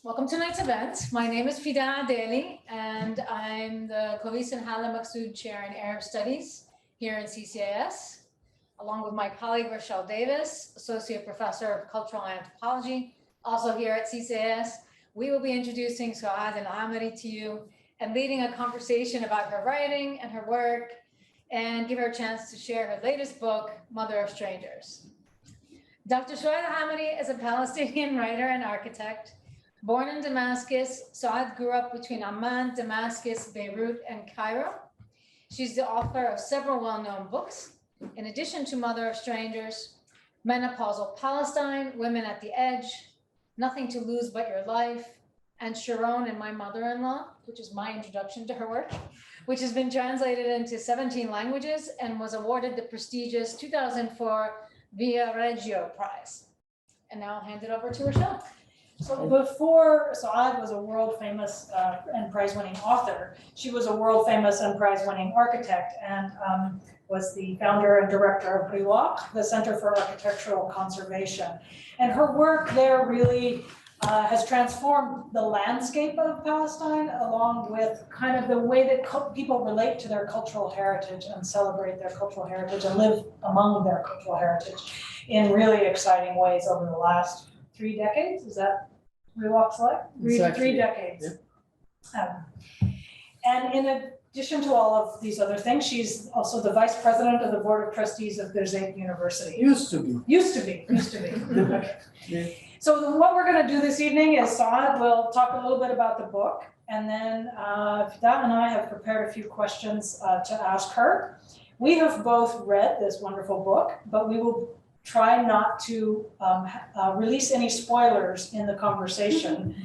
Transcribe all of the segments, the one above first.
Welcome to tonight's event. My name is Fida Adeli, and I'm the Khalis and Hala Maqsood Chair in Arab Studies here in CCAS, along with my colleague Rochelle Davis, Associate Professor of Cultural Anthropology, also here at CCAS. We will be introducing Suad Amiry to you and leading a conversation about her writing and her work, and give her a chance to share her latest book, Mother of Strangers. Dr. Suad Amiry is a Palestinian writer and architect. Born in Damascus, Suad grew up between Amman, Damascus, Beirut, and Cairo. She's the author of several well-known books. In addition to Mother of Strangers, Menopausal Palestine, Women at the Edge, Nothing to Lose But Your Life, and Sharon and My Mother-in-Law, which is my introduction to her work, which has been translated into 17 languages and was awarded the prestigious 2004 Via Reggio Prize. And now I'll hand it over to Rochelle. So before Suad was a world famous and prize-winning author, she was a world famous and prize-winning architect and was the founder and director of RIWAQ, the Center for Architectural Conservation. And her work there really has transformed the landscape of Palestine, along with kind of the way that people relate to their cultural heritage and celebrate their cultural heritage and live among their cultural heritage in really exciting ways over the last 3 decades. Is that RIWAQ's like? Three decades. Yeah. And in addition to all of these other things, she's also the vice president of the board of trustees of Birzeit University. Used to be. Okay. Yeah. So what we're going to do this evening is Suad will talk a little bit about the book, and then Fida and I have prepared a few questions to ask her. We have both read this wonderful book, but we will try not to release any spoilers in the conversation.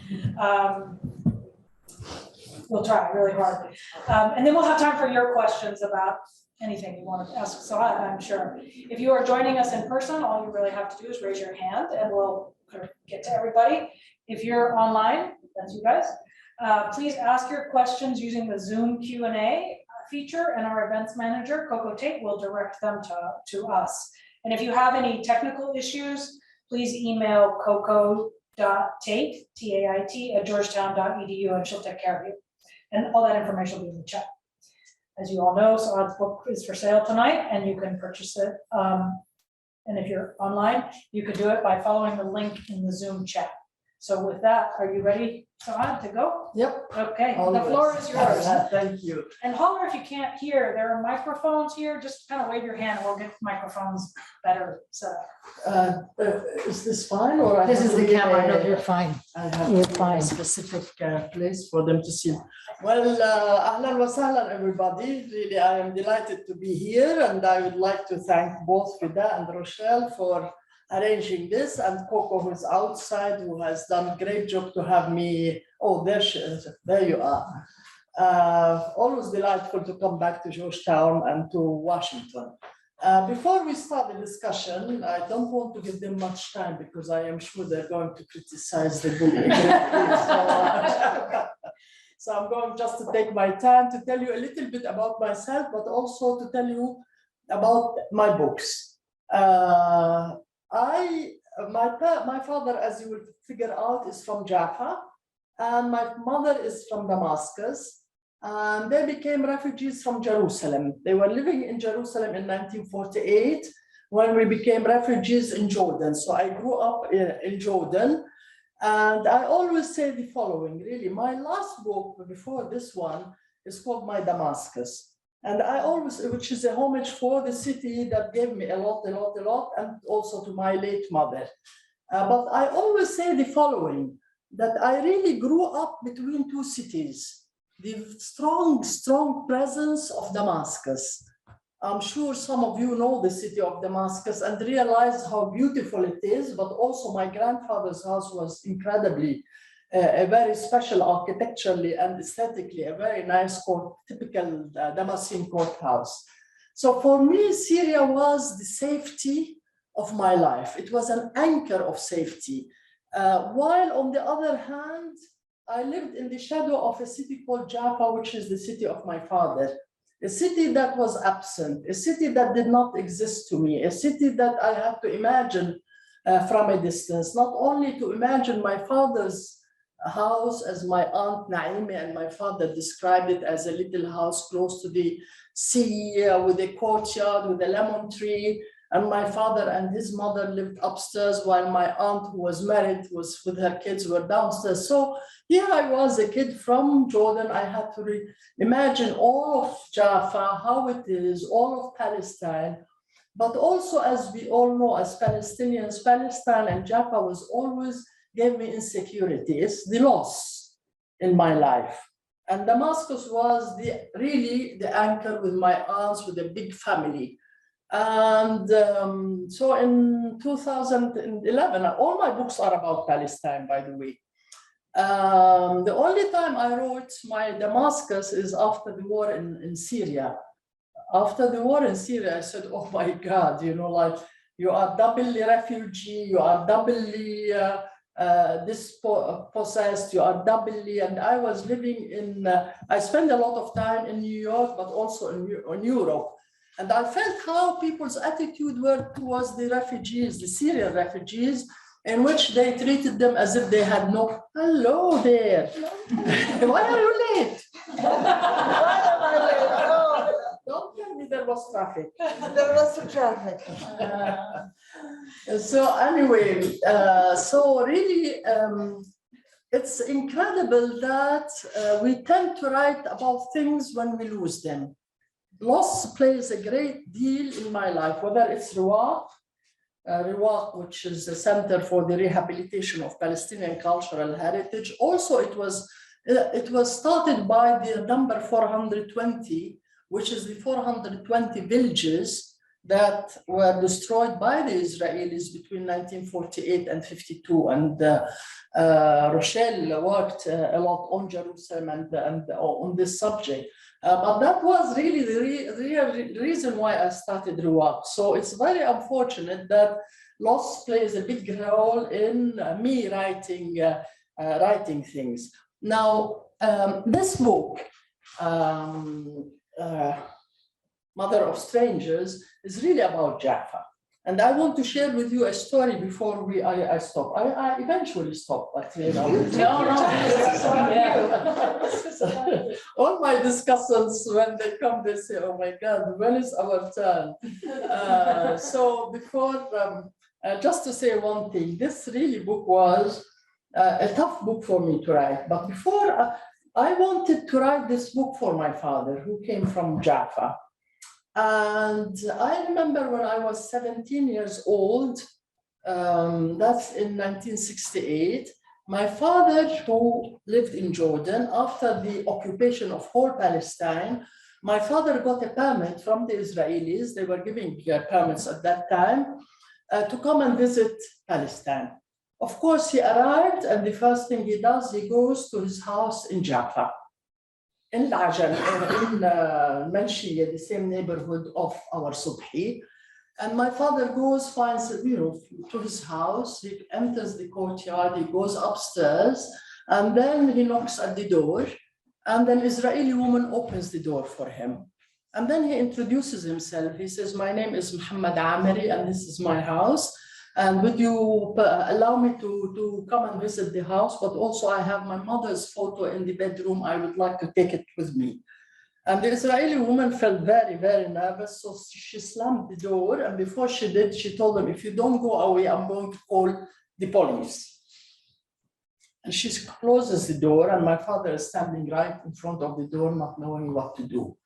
We'll try really hard. And then we'll have time for your questions about anything you want to ask Suad, I'm sure. If you are joining us in person, all you really have to do is raise your hand and we'll get to everybody. If you're online, that's you guys, please ask your questions using the Zoom Q&A feature, and our events manager, Coco Tate, will direct them to us. And if you have any technical issues, please email coco.tate, T-A-I-T, at georgetown.edu, and she'll take care of you. And all that information will be in the chat. As you all know, Suad's book is for sale tonight, and you can purchase it. And if you're online, you can do it by following the link in the Zoom chat. So with that, are you ready, Suad, to go? Yep. Okay, Always. the floor is yours. Thank you. And holler if you can't hear. There are microphones here. Just kind of wave your hand and we'll get microphones better set up. Is this fine, or This is the camera. No, you're fine. I have You're fine. a specific place for them to see. Well, ahlan wa sahlan, everybody. Really, I am delighted to be here, and I would like to thank both Fida and Rochelle for arranging this, and Coco, who's outside, who has done a great job to have me. Oh, there she is. There you are. Always delightful to come back to Georgetown and to Washington. Before we start the discussion, I don't want to give them much time because I am sure they're going to criticize the book. So I'm going just to take my time to tell you a little bit about myself, but also to tell you about my books. My father, as you will figure out, is from Jaffa, and my mother is from Damascus, and they became refugees from Jerusalem. They were living in Jerusalem in 1948 when we became refugees in Jordan. So I grew up in Jordan, and I always say the following, really. My last book before this one is called My Damascus. And I always, which is a homage for the city that gave me a lot, and also to my late mother. But I always say the following, that I really grew up between two cities, the strong presence of Damascus. I'm sure some of you know the city of Damascus and realize how beautiful it is, but also my grandfather's house was incredibly a very special architecturally and aesthetically, a very nice typical Damascene courthouse. So for me, Syria was the safety of my life. It was an anchor of safety. While on the other hand, I lived in the shadow of a city called Jaffa, which is the city of my father. A city that was absent, a city that did not exist to me, a city that I had to imagine from a distance, not only to imagine my father's house, as my aunt Naimi and my father described it, as a little house close to the sea, with a courtyard, with a lemon tree. And my father and his mother lived upstairs, while my aunt, who was married, was with her kids, were downstairs. So here I was, a kid from Jordan. I had to imagine all of Jaffa, how it is, all of Palestine. But also, as we all know, as Palestinians, Palestine and Jaffa was always gave me insecurity. It's the loss in my life. And Damascus was really the anchor with my aunts, with a big family. And so in 2011, all my books are about Palestine, by the way. The only time I wrote my Damascus is after the war in Syria. After the war in Syria, I said, oh my God, you know, like you are doubly refugee, you are doubly dispossessed, you are doubly, and I was living in, I spent a lot of time in New York, but also in Europe. And I felt how people's attitude were towards the refugees, the Syrian refugees, in which they treated them as if they had no, hello there. Why are you late? Why am I late? Oh, don't tell me there was traffic. There was some traffic. So anyway, so really, it's incredible that we tend to write about things when we lose them. Loss plays a great deal in my life, whether it's Ruwaq, which is the Center for the Rehabilitation of Palestinian Cultural Heritage. Also, it was started by the number 420, which is the 420 villages that were destroyed by the Israelis between 1948 and 52. And Rochelle worked a lot on Jerusalem and on this subject. But that was really the reason why I started Ruwaq. So it's very unfortunate that loss plays a big role in me writing things. Now, this book, Mother of Strangers, is really about Jaffa. And I want to share with you a story before I stop. I eventually stop, but you know. No. All my discussants, when they come, they say, oh my God, when is our turn? So before, just to say one thing, this really book was a tough book for me to write. But before, I wanted to write this book for my father, who came from Jaffa. And I remember when I was 17 years old, that's in 1968, my father, who lived in Jordan, after the occupation of whole Palestine, my father got a permit from the Israelis. They were giving permits at that time to come and visit Palestine. Of course, he arrived, and the first thing he does, he goes to his house in Jaffa, in Lajan, in Manshia, the same neighborhood of our Subhi. And my father goes, finds, to his house, he enters the courtyard, he goes upstairs, and then he knocks at the door, and an Israeli woman opens the door for him. And then he introduces himself. He says, my name is Suad Amiry, and this is my house. And would you allow me to come and visit the house? But also I have my mother's photo in the bedroom. I would like to take it with me. And the Israeli woman felt very, very nervous. So she slammed the door. And before she did, she told him, if you don't go away, I'm going to call the police. And she closes the door. And my father is standing right in front of the door, not knowing what to do.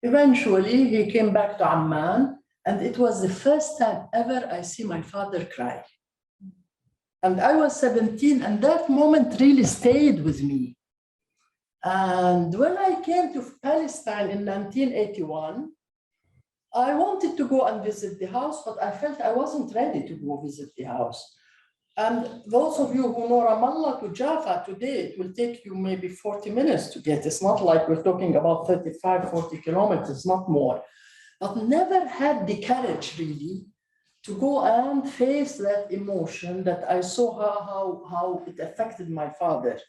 Eventually, he came back to Amman. And it was the first time ever I see my father cry. And I was 17, and that moment really stayed with me. And when I came to Palestine in 1981, I wanted to go and visit the house, but I felt I wasn't ready to go visit the house. And those of you who know Ramallah to Jaffa today, it will take you maybe 40 minutes to get. It's not like we're talking about 35, 40 kilometers, not more. But never had the courage really to go and face that emotion that I saw how it affected my father.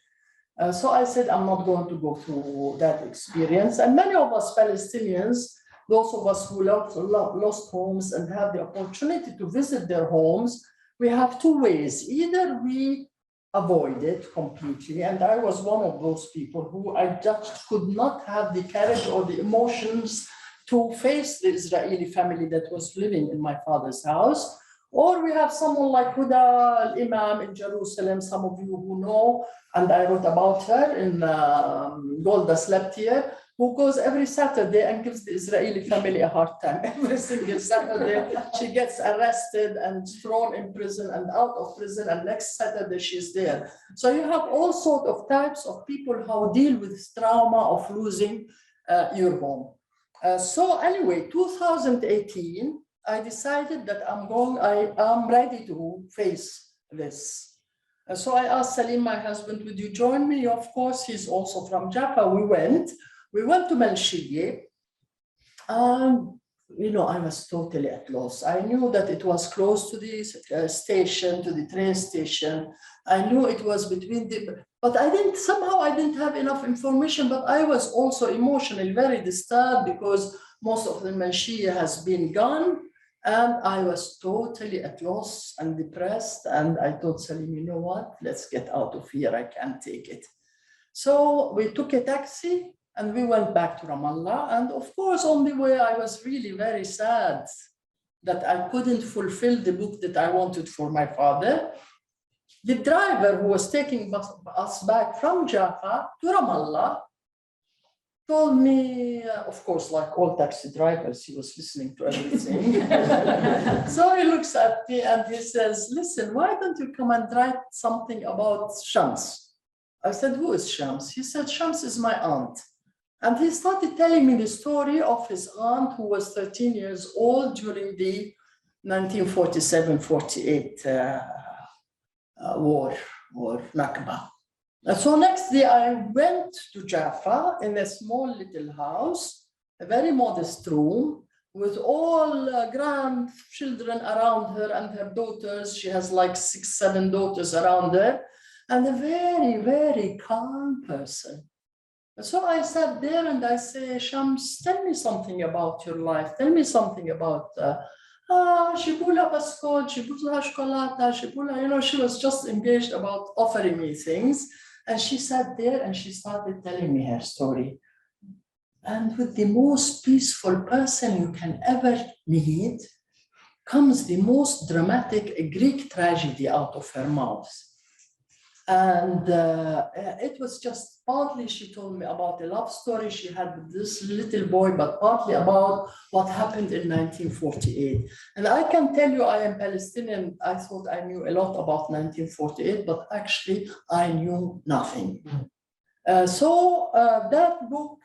So I said, I'm not going to go through that experience. And many of us Palestinians, those of us who lost homes and have the opportunity to visit their homes, we have two ways. Either we avoid it completely. And I was one of those people who I just could not have the courage or the emotions to face the Israeli family that was living in my father's house. Or we have someone like Huda al-Imam in Jerusalem, some of you who know, and I wrote about her in Golda Slept Here, who goes every Saturday and gives the Israeli family a hard time. Every single Saturday, she gets arrested and thrown in prison and out of prison, and next Saturday she's there. So you have all sorts of types of people who deal with this trauma of losing your home. So anyway, 2018, I decided that I'm ready to face this. So I asked Salim, my husband, would you join me? Of course, he's also from Jaffa. We went to Malshiyeh. You know, I was totally at loss. I knew that it was close to the station, to the train station. I knew it was between but I didn't have enough information, but I was also emotionally very disturbed because most of the Malshiyeh has been gone. And I was totally at loss and depressed. And I told Salim, you know what, let's get out of here, I can't take it. So we took a taxi and we went back to Ramallah. And of course, on the way, I was really very sad that I couldn't fulfill the book that I wanted for my father. The driver who was taking us back from Jaffa to Ramallah told me, of course, like all taxi drivers, he was listening to everything. So he looks at me and he says, listen, why don't you come and write something about Shams? I said, who is Shams? He said, Shams is my aunt. And he started telling me the story of his aunt who was 13 years old during the 1947-48 war, or Nakba. And so next day I went to Jaffa in a small little house, a very modest room with all grandchildren around her and her daughters. She has like 6, 7 daughters around her, and a very, very calm person. And so I sat there and I say, Shams, tell me something about your life. Tell me something about Shibula Baskot, Shibula Shkolata, Shibula, you know, she was just engaged about offering me things. And she sat there and she started telling me her story. And with the most peaceful person you can ever meet comes the most dramatic Greek tragedy out of her mouth. And it was just partly she told me about a love story she had with this little boy, but partly about what happened in 1948. And I can tell you I am Palestinian. I thought I knew a lot about 1948, but actually I knew nothing. So that book,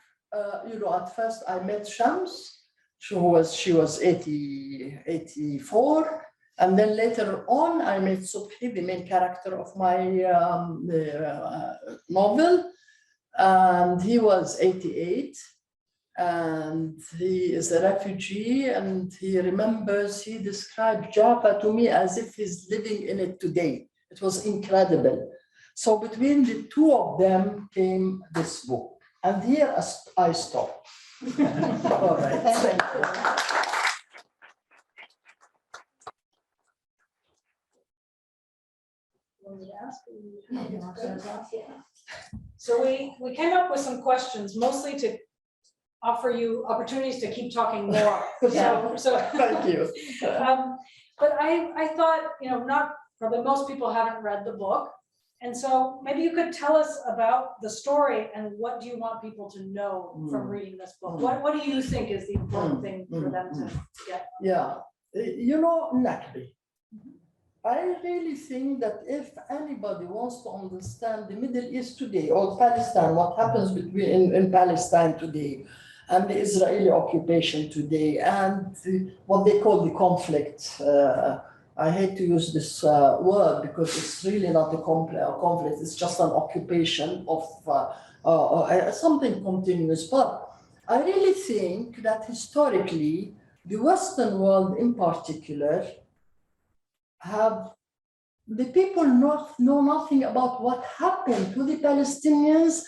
you know, at first I met Shams. She was 84. And then later on, I met Subhi, the main character of my novel. And he was 88. And he is a refugee. And he remembers, he described Jaffa to me as if he's living in it today. It was incredible. So between the two of them came this book. And here I stop. All right. Thank you. So we came up with some questions, mostly to offer you opportunities to keep talking more. So Thank you. But I thought, you know, probably most people haven't read the book. And so maybe you could tell us about the story and what do you want people to know from reading this book? What do you think is the important thing for them to get? Yeah, you know, Nakbi. I really think that if anybody wants to understand the Middle East today or Palestine, what happens in Palestine today and the Israeli occupation today and what they call the conflict. I hate to use this word because it's really not a conflict, it's just an occupation of something continuous. But I really think that historically, the Western world in particular, the people know nothing about what happened to the Palestinians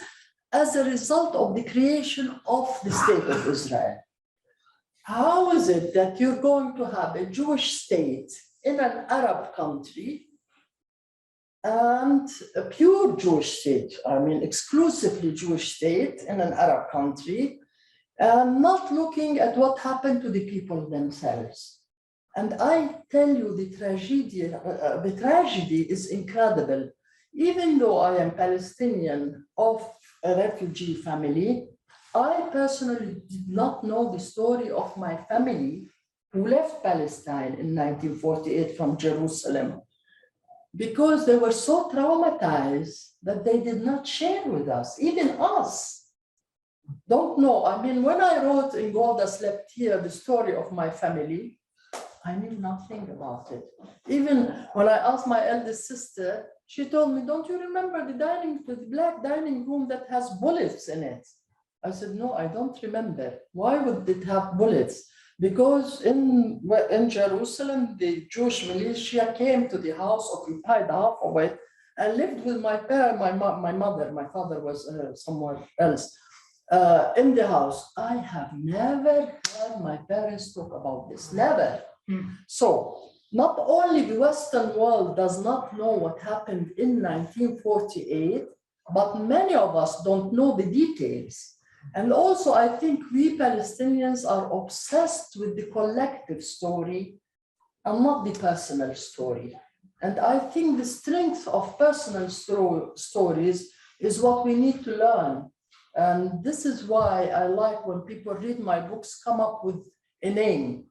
as a result of the creation of the state of Israel. How is it that you're going to have a Jewish state in an Arab country and a pure Jewish state, I mean, exclusively Jewish state in an Arab country, and not looking at what happened to the people themselves. And I tell you, the tragedy is incredible. Even though I am Palestinian of a refugee family, I personally did not know the story of my family who left Palestine in 1948 from Jerusalem, because they were so traumatized that they did not share with us, even us. Don't know. I mean, when I wrote In Golda Slept Here, the story of my family, I knew nothing about it. Even when I asked my eldest sister, she told me, don't you remember the black dining room that has bullets in it? I said, no, I don't remember. Why would it have bullets? Because in Jerusalem, the Jewish militia came to the house, occupied half of it, and lived with my parents, my mother. My father was somewhere else in the house. I have never heard my parents talk about this, never. So not only the Western world does not know what happened in 1948, but many of us don't know the details. And also, I think we Palestinians are obsessed with the collective story and not the personal story. And I think the strength of personal stories is what we need to learn. And this is why I like when people read my books, come up with a name,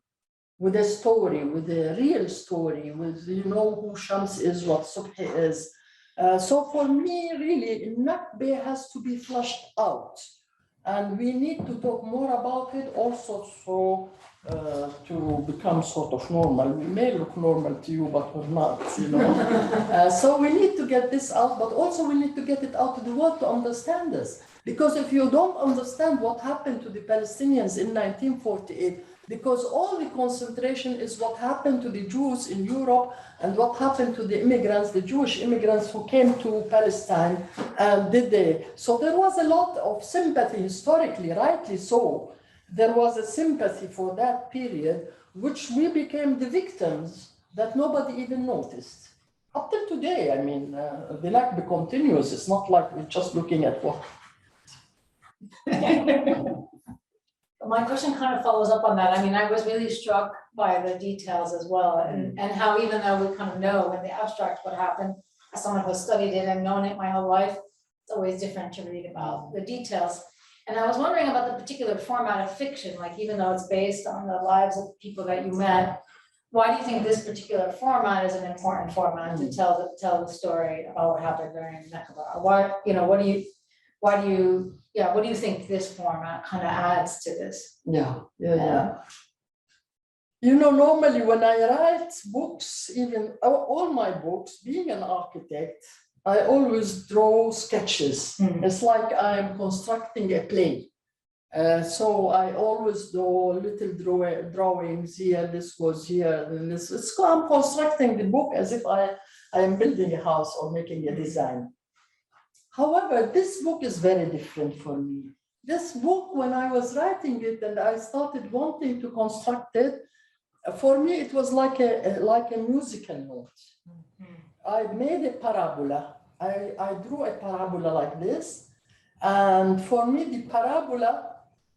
with a story, with a real story, with, you know, who Shams is, what Subhi is. So for me, really, Nakba has to be flushed out. And we need to talk more about it also, so to become sort of normal. We may look normal to you, but we're not, you know. So we need to get this out, but also we need to get it out to the world to understand this. Because if you don't understand what happened to the Palestinians in 1948, because all the concentration is what happened to the Jews in Europe and what happened to the immigrants, the Jewish immigrants who came to Palestine, so there was a lot of sympathy historically, rightly so. There was a sympathy for that period, which we became the victims that nobody even noticed. Up till today, I mean, the Nakba continues. It's not like we're just looking at what. My question kind of follows up on that. I mean, I was really struck by the details as well, and how even though we kind of know in the abstract what happened, as someone who studied it and known it my whole life, it's always different to read about the details. And I was wondering about the particular format of fiction, like even though it's based on the lives of people that you met, why do you think this particular format is an important format to tell the story about what happened during Nakba? Why, you know, what do you think this format kind of adds to this? Yeah. You know, normally when I write books, even all my books, being an architect, I always draw sketches. It's like I'm constructing a play. So I always do little drawings here, this goes here, and this. I'm constructing the book as if I am building a house or making a design. However, this book is very different for me. This book, when I was writing it and I started wanting to construct it, for me, it was like a musical note. I made a parabola. I drew a parabola like this. And for me, the parabola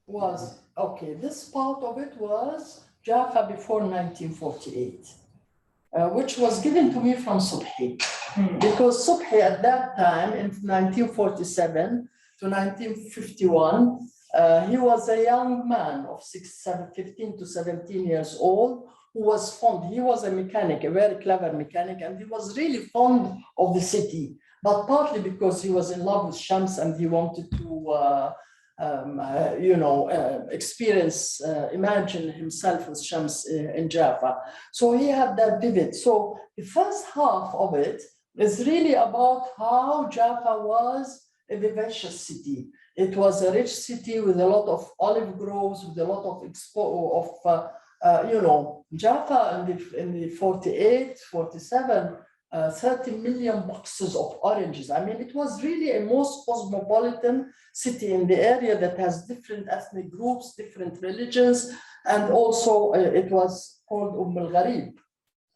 was, okay, this part of it was Jaffa before 1948, which was given to me from Subhi. Because Subhi at that time, in 1947 to 1951, he was a young man of 15 to 17 years old who was fond. He was a mechanic, a very clever mechanic, and he was really fond of the city, but partly because he was in love with Shams and he wanted to experience, imagine himself with Shams in Jaffa. So he had that vivid. So the first half of it is really about how Jaffa was a vivacious city. It was a rich city with a lot of olive groves, with a lot of Jaffa in the 48, 47, 30 million boxes of oranges. I mean, it was really a most cosmopolitan city in the area that has different ethnic groups, different religions, and also it was called Al-Gharib.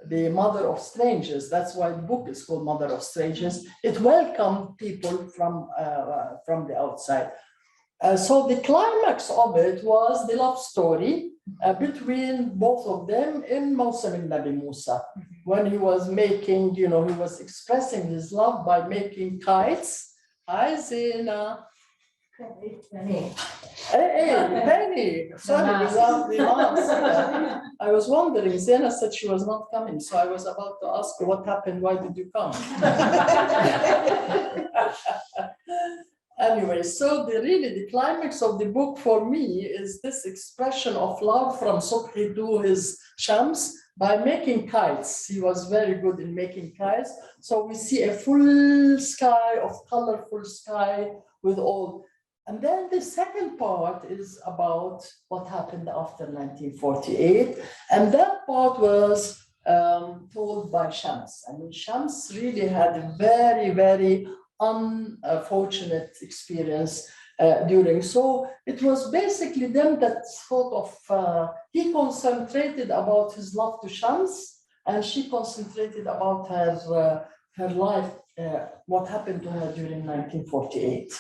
the mother of strangers. That's why the book is called Mother of Strangers. It welcomed people from the outside. So the climax of it was the love story between both of them in Mawsam al-Nabi Musa, when he was making, he was expressing his love by making kites. Hi, Zena. Hey, Penny. Sorry, without the mask. I was wondering, Zena said she was not coming, so I was about to ask her what happened, why did you come? Anyway, so the climax of the book for me is this expression of love from Subhi to his Shams by making kites. He was very good in making kites. So we see a full sky of colorful sky with all. And then the second part is about what happened after 1948. And that part was told by Shams. I mean, Shams really had a very, very unfortunate experience during. So it was basically them that sort of, he concentrated about his love to Shams, and she concentrated about her life, what happened to her during 1948.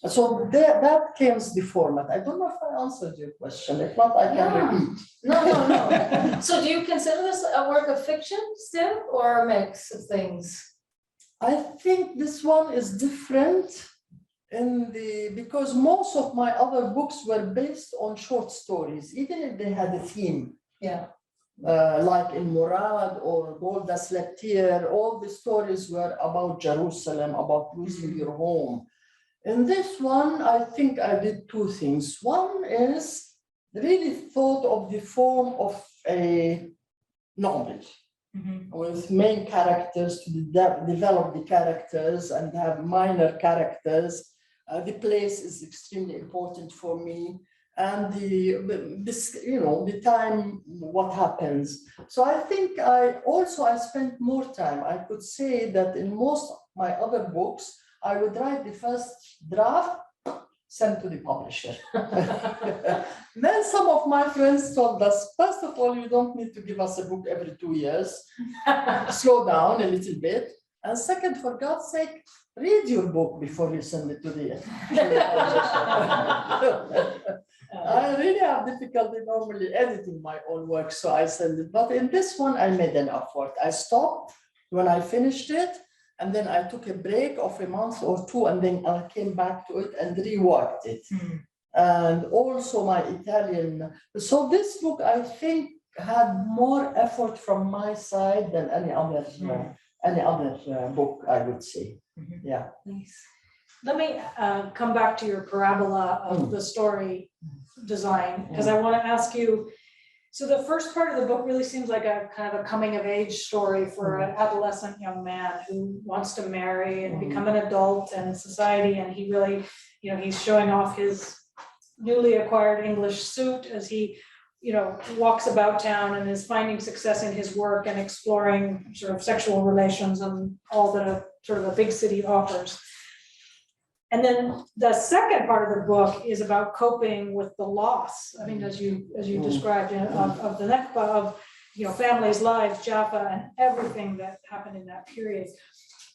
So that came the format. I don't know if I answered your question. If not, I can repeat. No. So do you consider this a work of fiction still, or a mix of things? I think this one is different because most of my other books were based on short stories, even if they had a theme. Yeah. Like in Murad or Golda Slept Here, all the stories were about Jerusalem, about losing your home. In this one, I think I did two things. One is really thought of the form of a novel. With main characters to develop the characters and have minor characters. The place is extremely important for me, and the time, what happens. So I think I spent more time. I could say that in most of my other books, I would write the first draft, send to the publisher. Then some of my friends told us, first of all, you don't need to give us a book every 2 years. Slow down a little bit. And second, for God's sake, read your book before you send it to the publisher. I really have difficulty normally editing my own work, so I send it. But in this one, I made an effort. I stopped when I finished it, and then I took a break of a month or two, and then I came back to it and reworked it. And also my Italian. So this book, I think, had more effort from my side than any other book, I would say. Yeah. Nice. Let me come back to your parabola of the story design, because I want to ask you, so the first part of the book really seems like a kind of a coming of age story for an adolescent young man who wants to marry and become an adult in society. And he really, he's showing off his newly acquired English suit as he, walks about town and is finding success in his work and exploring sort of sexual relations and all that a sort of a big city offers. And then the second part of the book is about coping with the loss. I mean, as you described, of the Nakba, of families' lives, Jaffa, and everything that happened in that period.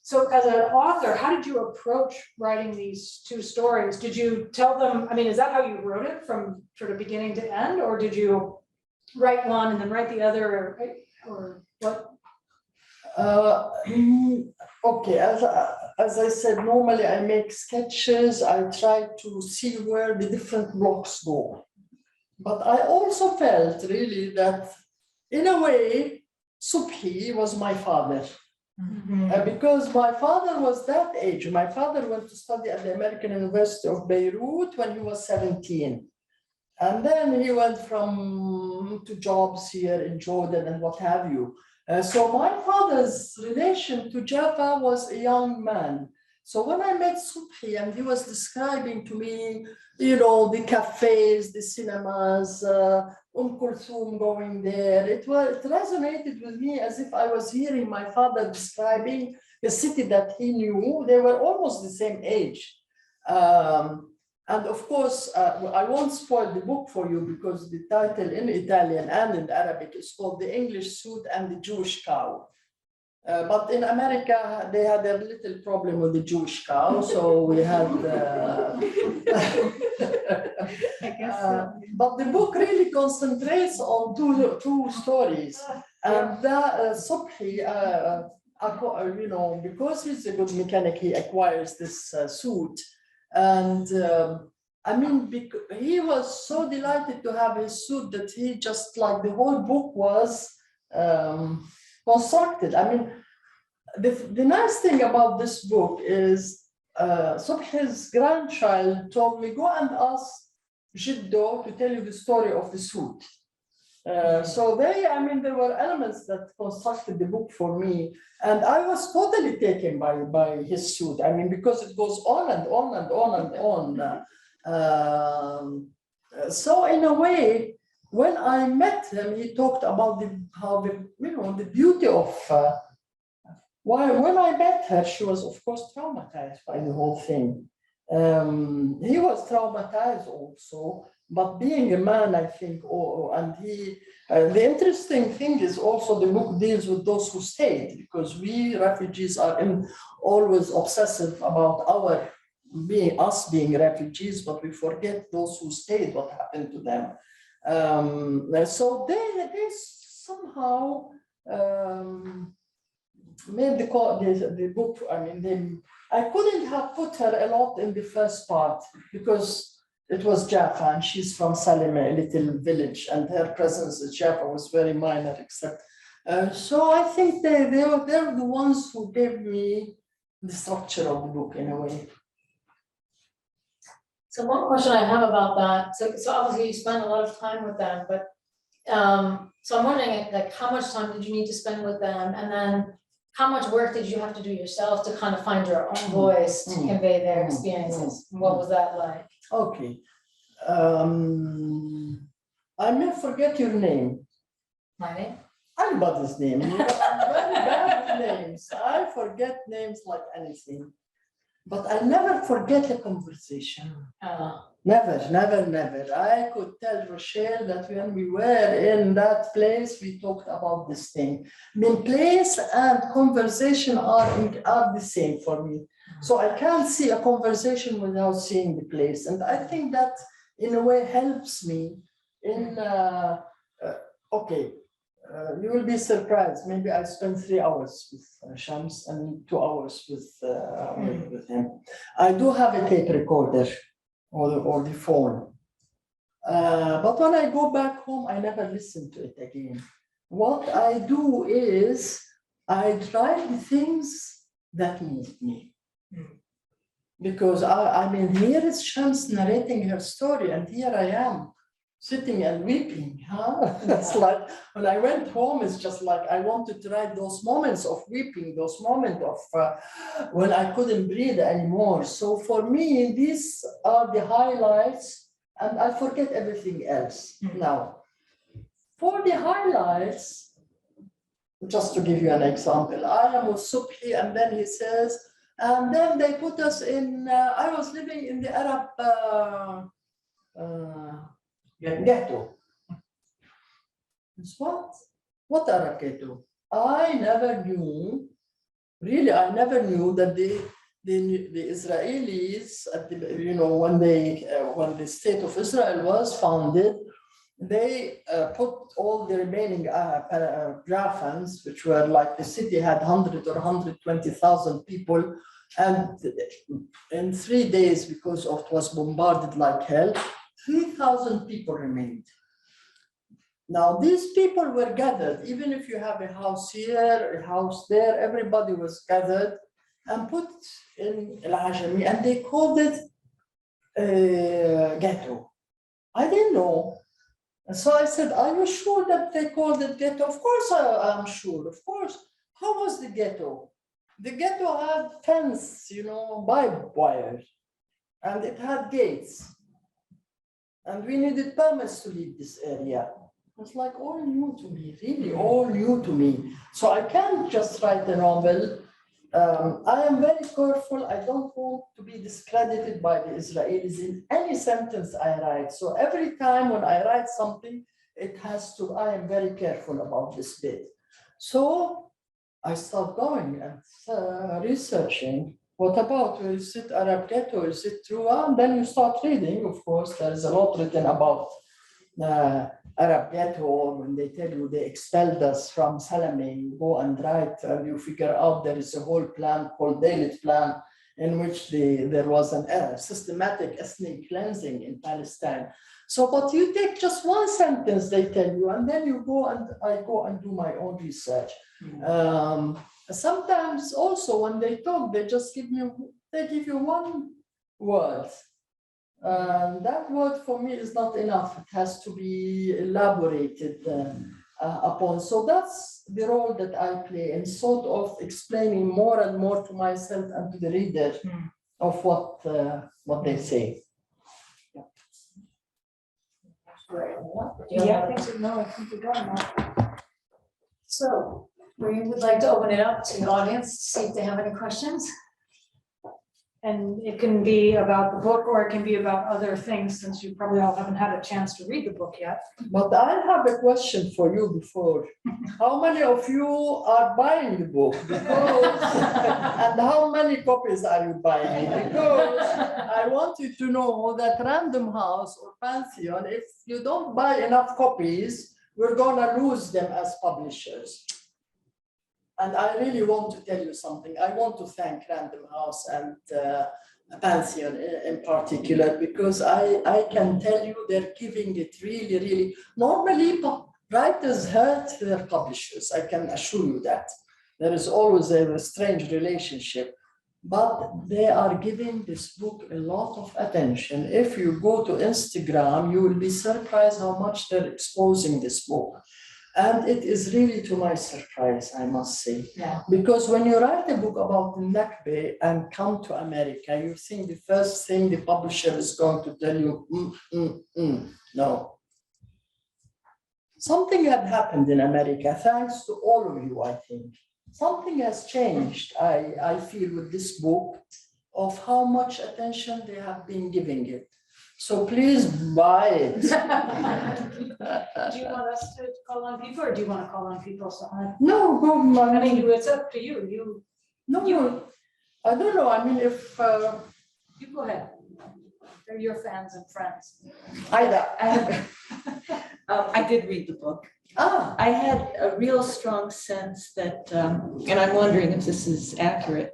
So, as an author, how did you approach writing these two stories? Did you tell them? I mean, is that how you wrote it from sort of beginning to end, or did you write one and then write the other, or what? Okay, as I said, normally I make sketches. I try to see where the different blocks go. But I also felt really that, in a way, Subhi was my father. Because my father was that age. My father went to study at the American University of Beirut when he was 17. And then he went to jobs here in Jordan and what have you. So my father's relation to Jaffa was a young man. So when I met Subhi and he was describing to me, the cafes, the cinemas, Kulthum going there, it resonated with me as if I was hearing my father describing the city that he knew. They were almost the same age. And of course, I won't spoil the book for you because the title in Italian and in Arabic is called The English Suit and the Jewish Cow. But in America, they had a little problem with the Jewish cow, so we had. But the book really concentrates on two stories, and Subhi, you know, because he's a good mechanic, he acquires this suit, and I mean, he was so delighted to have his suit that he just like the whole book was. Constructed. I mean, the nice thing about this book is Subhi's grandchild told me, go and ask Jiddo to tell you the story of the suit. So I mean, there were elements that constructed the book for me, and I was totally taken by his suit. I mean, because it goes on and on and on and on. So in a way, when I met him, he talked about the beauty of. When I met her, she was of course traumatized by the whole thing. He was traumatized also, but being a man, I think, and the interesting thing is also the book deals with those who stayed, because we refugees are always obsessive about us being refugees, but we forget those who stayed, what happened to them. So they somehow made the book. I mean, I couldn't have put her a lot in the first part because it was Jaffa and she's from Salima, a little village, and her presence at Jaffa was very minor, except. So I think they're the ones who gave me the structure of the book in a way. So one question I have about that, so obviously you spent a lot of time with them, but so I'm wondering like how much time did you need to spend with them, and then how much work did you have to do yourself to kind of find your own voice to convey their experiences? What was that like? Okay. I may forget your name. My name? Anybody's name. I'm very bad with names. I forget names like anything. But I never forget a conversation. Never. I could tell Rochelle that when we were in that place, we talked about this thing. I mean, place and conversation are the same for me. So I can't see a conversation without seeing the place. And I think that in a way helps me in, you will be surprised. Maybe I spent 3 hours with Shams and 2 hours with him. I do have a tape recorder or the phone. But when I go back home, I never listen to it again. What I do is I write the things that move me. Because I mean, here is Shams narrating her story, and here I am sitting and weeping. It's like when I went home, it's just like I wanted to write those moments of weeping, those moments of when I couldn't breathe anymore. So for me, these are the highlights, and I forget everything else now. For the highlights, just to give you an example, I am with Subhi, and then he says, and then they put us in, I was living in the Arab ghetto. What Arab ghetto? I never knew that the Israelis, when the state of Israel was founded, they put all the remaining Jafans, which were like the city had 100 or 120,000 people, and in 3 days, because it was bombarded like hell, 3,000 people remained. Now, these people were gathered, even if you have a house here, a house there, everybody was gathered and put in El Ajami, and they called it ghetto. I didn't know. And so I said, are you sure that they called it ghetto? Of course I'm sure, of course. How was the ghetto? The ghetto had fence, barbed wire, and it had gates. And we needed permits to leave this area. It was like all new to me, really all new to me. So I can't just write a novel I am very careful. I don't want to be discredited by the Israelis in any sentence I write. So every time when I write something, it has to, I am very careful about this bit. So I start going and researching. What about, is it Arab ghetto? Is it true? And then you start reading, of course, there is a lot written about Arab ghetto. When they tell you they expelled us from Salameh, you go and write and you figure out there is a whole plan called Dalit Plan in which there was a systematic ethnic cleansing in Palestine. So, but you take just one sentence they tell you, and then you go and I go and do my own research. Sometimes also when they talk, they just give you one word. That word for me is not enough. It has to be elaborated upon. So that's the role that I play in sort of explaining more and more to myself and to the reader of what they say. Yeah, I think so. No, I think we're going now. So we would like to open it up to the audience, see if they have any questions. And it can be about the book or it can be about other things, since you probably all haven't had a chance to read the book yet. But I have a question for you before. How many of you are buying the book? Because, and how many copies are you buying? Because I want you to know that Random House or Pantheon, if you don't buy enough copies, we're gonna lose them as publishers. And I really want to tell you something. I want to thank Random House and Pantheon in particular, because I can tell you they're giving it really, really. Normally, writers hurt their publishers. I can assure you that. There is always a strange relationship, but they are giving this book a lot of attention. If you go to Instagram, you will be surprised how much they're exposing this book. And it is really to my surprise, I must say. Yeah. Because when you write a book about the Nakba and come to America, you think the first thing the publisher is going to tell you, no. Something had happened in America, thanks to all of you, I think. Something has changed, I feel, with this book, of how much attention they have been giving it. So please buy it. Do you want us to call on people, or do you want to call on people? So No, go. I mean, it's up to you. No, I don't know. I mean, if You go ahead. They're your fans and friends. I did read the book. Ah, I had a real strong sense that, and I'm wondering if this is accurate,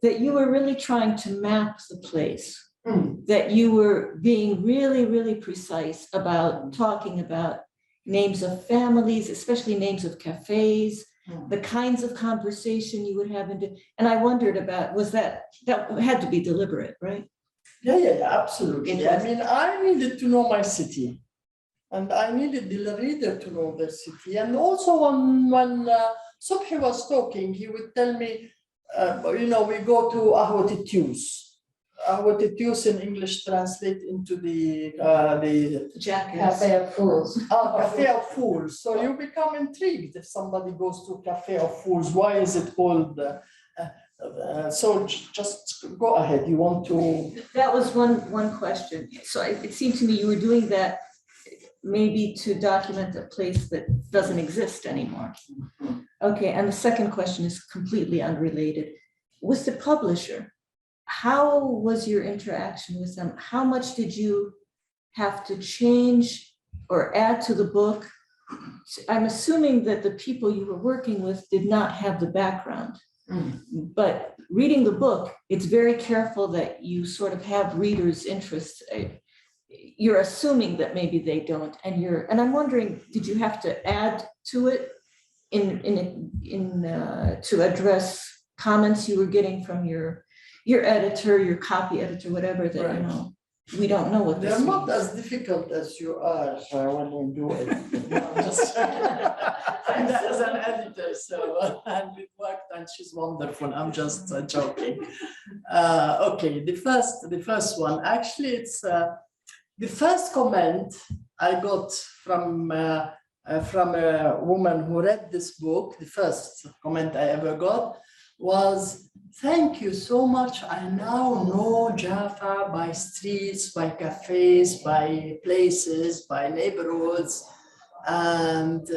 that you were really trying to map the place, that you were being really, really precise about talking about names of families, especially names of cafes, the kinds of conversation you would have. And I wondered about, that had to be deliberate, right? yeah, absolutely. I mean, I needed to know my city. And I needed the reader to know their city. And also when Subhi was talking, he would tell me, we go to Ahwatitius. Ahwatitius in English translate into the Cafe of Fools. Cafe of Fools. So you become intrigued if somebody goes to Cafe of Fools. Why is it called? So just go ahead. You want to? That was one question. So it seemed to me you were doing that maybe to document a place that doesn't exist anymore. Okay, and the second question is completely unrelated. With the publisher, how was your interaction with them? How much did you have to change or add to the book? I'm assuming that the people you were working with did not have the background, but reading the book, it's very careful that you sort of have readers' interest. You're assuming that maybe they don't, and I'm wondering, did you have to add to it to address comments you were getting from your editor, your copy editor, whatever, that Right. We don't know what this They're not means. as difficult as you are when you do it. I'm just and as an editor, so and we've worked, and she's wonderful. I'm just joking. Okay, the first one. Actually, it's the first comment I got from a woman who read this book. The first comment I ever got was, thank you so much. I now know Jaffa by streets, by cafes, by places, by neighborhoods. And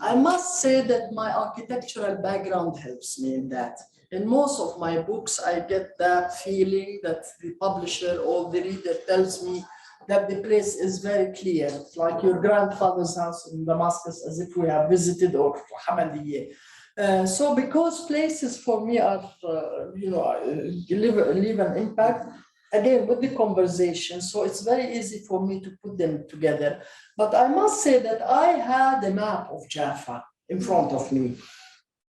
I must say that my architectural background helps me in that. In most of my books, I get that feeling that the publisher or the reader tells me that the place is very clear. It's like your grandfather's house in Damascus, as if we have visited, or Hamadiyeh. So because places for me are, leave an impact, again, with the conversation, so it's very easy for me to put them together. But I must say that I had a map of Jaffa in front of me.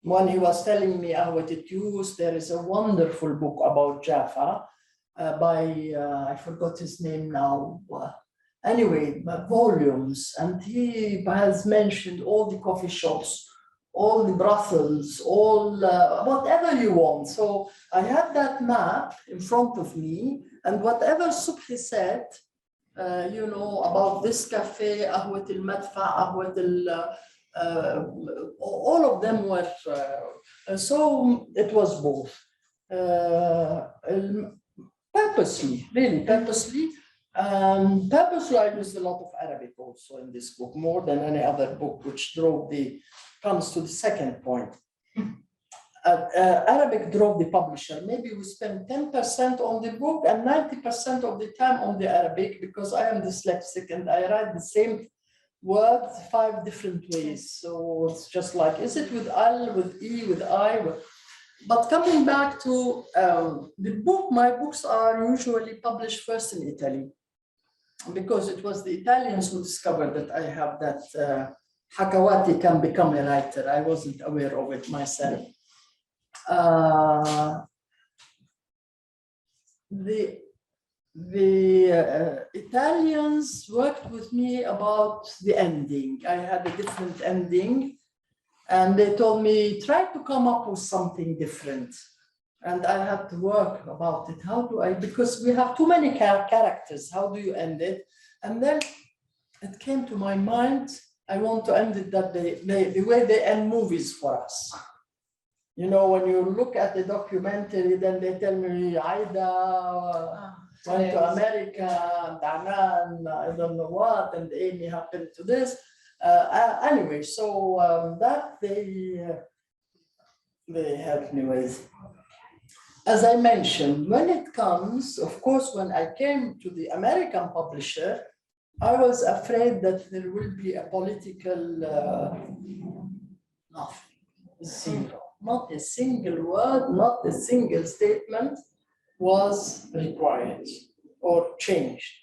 When he was telling me what it used, there is a wonderful book about Jaffa by, I forgot his name now. Anyway, volumes, and he has mentioned all the coffee shops, all the brothels, all whatever you want. So I had that map in front of me, and whatever Subhi said, about this cafe, Ahwat al-Madfa, Ahwat all of them were, so it was both. Purposely, really purposely. Purposely, I used a lot of Arabic also in this book, more than any other book, which comes to the second point. Arabic drove the publisher. Maybe we spend 10% on the book and 90% of the time on the Arabic, because I am dyslexic and I write the same word 5 different ways. So it's just like, is it with al, with e, with I? But coming back to the book, my books are usually published first in Italy, because it was the Italians who discovered that I have that Hakawati can become a writer. I wasn't aware of it myself. The Italians worked with me about the ending. I had a different ending, and they told me, try to come up with something different. And I had to work about it. How do I, because we have too many characters, how do you end it? And then it came to my mind, I want to end it that the way they end movies for us. You know, when you look at the documentary, then they tell me, Aida went to America, Danan, I don't know what, and Amy happened to this. Anyway, so that they helped me with. As I mentioned, when it comes, of course, when I came to the American publisher, I was afraid that there will be a political, nothing, zero. Not a single word, not a single statement was required or changed,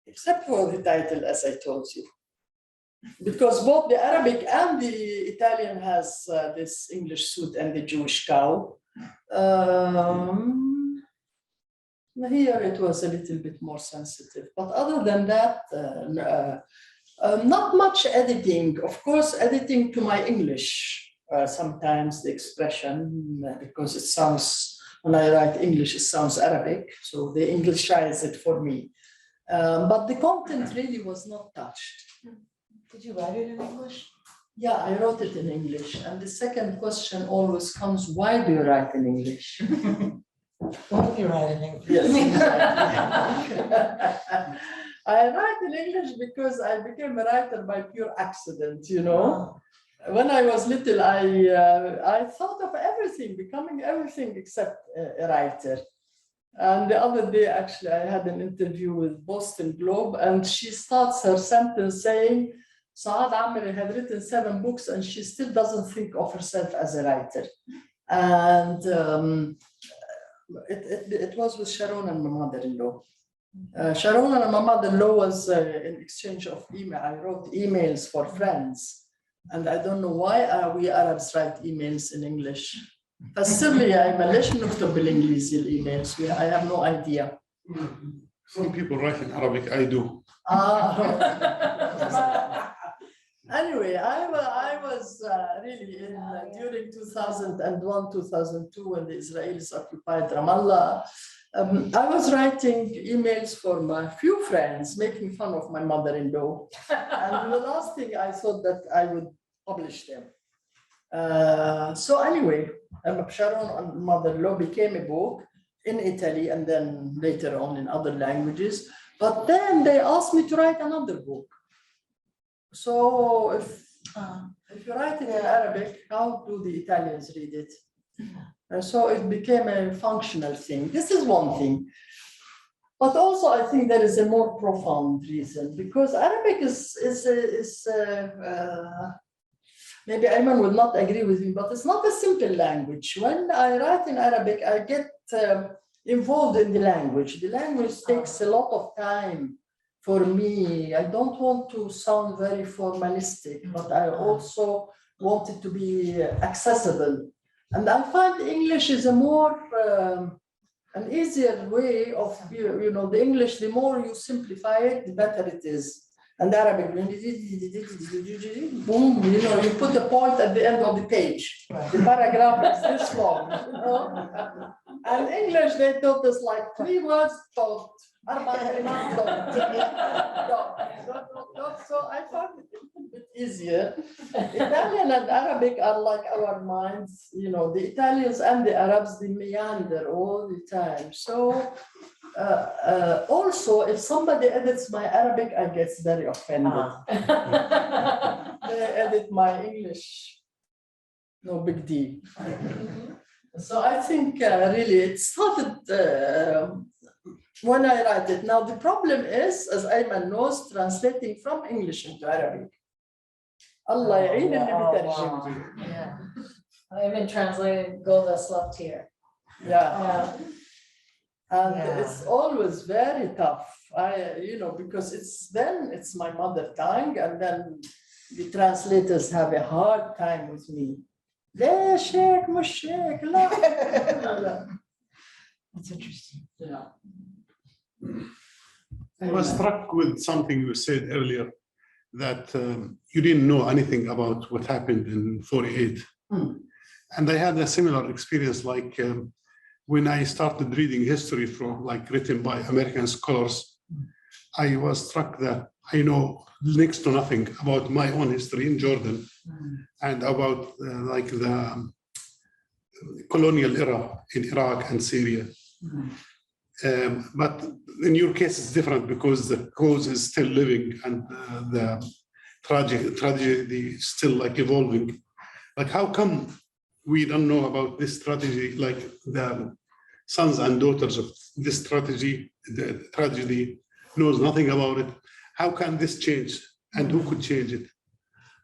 except for the title, as I told you. Because both the Arabic and the Italian has this English suit and the Jewish cow. Here it was a little bit more sensitive, but other than that, not much editing. Of course, editing to my English. Sometimes the expression, because it sounds, when I write English, it sounds Arabic, so they Englishize it for me. But the content really was not touched. Did you write it in English? Yeah, I wrote it in English. And the second question always comes, why do you write in English? What if you write in English? Yes, exactly. I write in English because I became a writer by pure accident, you know. When I was little, I thought of everything, becoming everything except a writer. And the other day, actually, I had an interview with Boston Globe, and she starts her sentence saying, Suad Amiry had written 7 books, and she still doesn't think of herself as a writer. And it was with Sharon and my mother-in-law. Sharon and my mother-in-law was in exchange of email. I wrote emails for friends. And I don't know why we Arabs write emails in English. فسرلي يا إما ليش نكتب بالإنجليزي الإيميلز؟ I have no idea. Some people write in Arabic, I do. Anyway, I was really during 2001, 2002, when the Israelis occupied Ramallah, I was writing emails for my few friends, making fun of my mother-in-law. And the last thing I thought that I would publish them. So anyway, Sharon and Mother-in-law became a book in Italy and then later on in other languages. But then they asked me to write another book. So if you write it in Arabic, how do the Italians read it? And so it became a functional thing. This is one thing. But also, I think there is a more profound reason because Arabic maybe Ayman will not agree with me, but it's not a simple language. When I write in Arabic, I get involved in the language. The language takes a lot of time for me. I don't want to sound very formalistic, but I also want it to be accessible. And I find English is a more an easier way of, the English, the more you simplify it, the better it is. And Arabic, boom, you put the point at the end of the page. The paragraph is this long, And English, they thought it's like 3 words, dot. So I found it a little bit easier. Italian and Arabic are like our minds, the Italians and the Arabs, they meander all the time. So also, if somebody edits my Arabic, I get very offended. They edit my English, no big deal. So I think really it started when I write it. Now the problem is, as Ayman knows, translating from English into Arabic. Allah يعين اللي بيترجم. Yeah. I've been translating Golda slept here. Yeah. And it's always very tough. Because it's my mother tongue, and then the translators have a hard time with me. That's interesting. Yeah. I was struck with something you said earlier, that you didn't know anything about what happened in 48. And I had a similar experience, like when I started reading history written by American scholars, I was struck that I know next to nothing about my own history in Jordan and about the colonial era in Iraq and Syria. But in your case, it's different because the cause is still living and the tragedy is still evolving. How come we don't know about this strategy, like the sons and daughters of this the tragedy knows nothing about it? How can this change, and who could change it?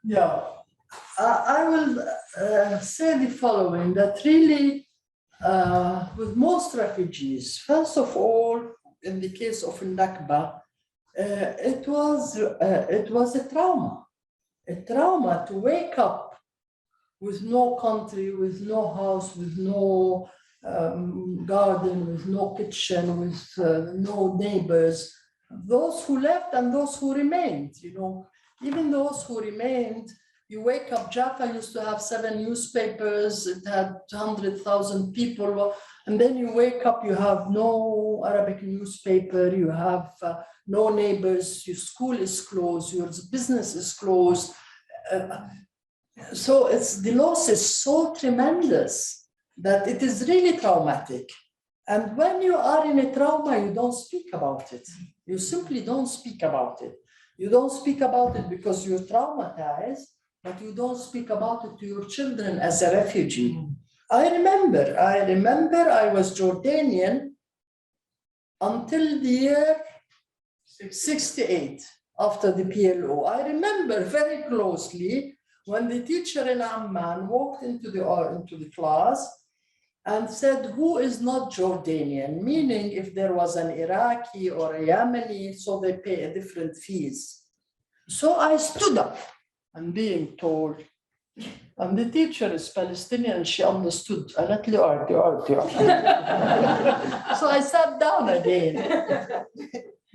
Yeah, I will say the following, that really with most refugees, first of all, in the case of Nakba, it was a trauma to wake up with no country, with no house, with no garden, with no kitchen, with no neighbors. Those who left and those who remained, even those who remained, you wake up, Jaffa used to have 7 newspapers, it had 100,000 people, and then you wake up, you have no Arabic newspaper, you have no neighbors, your school is closed, your business is closed. So the loss is so tremendous that it is really traumatic. And when you are in a trauma, you don't speak about it. You simply don't speak about it. You don't speak about it because you're traumatized, but you don't speak about it to your children as a refugee. I remember I was Jordanian until the year 68, after the PLO. I remember very closely when the teacher in Amman walked into the class and said, who is not Jordanian? Meaning if there was an Iraqi or a Yemeni, so they pay a different fees. So I stood up and being told, and the teacher is Palestinian, she understood. So I sat down again.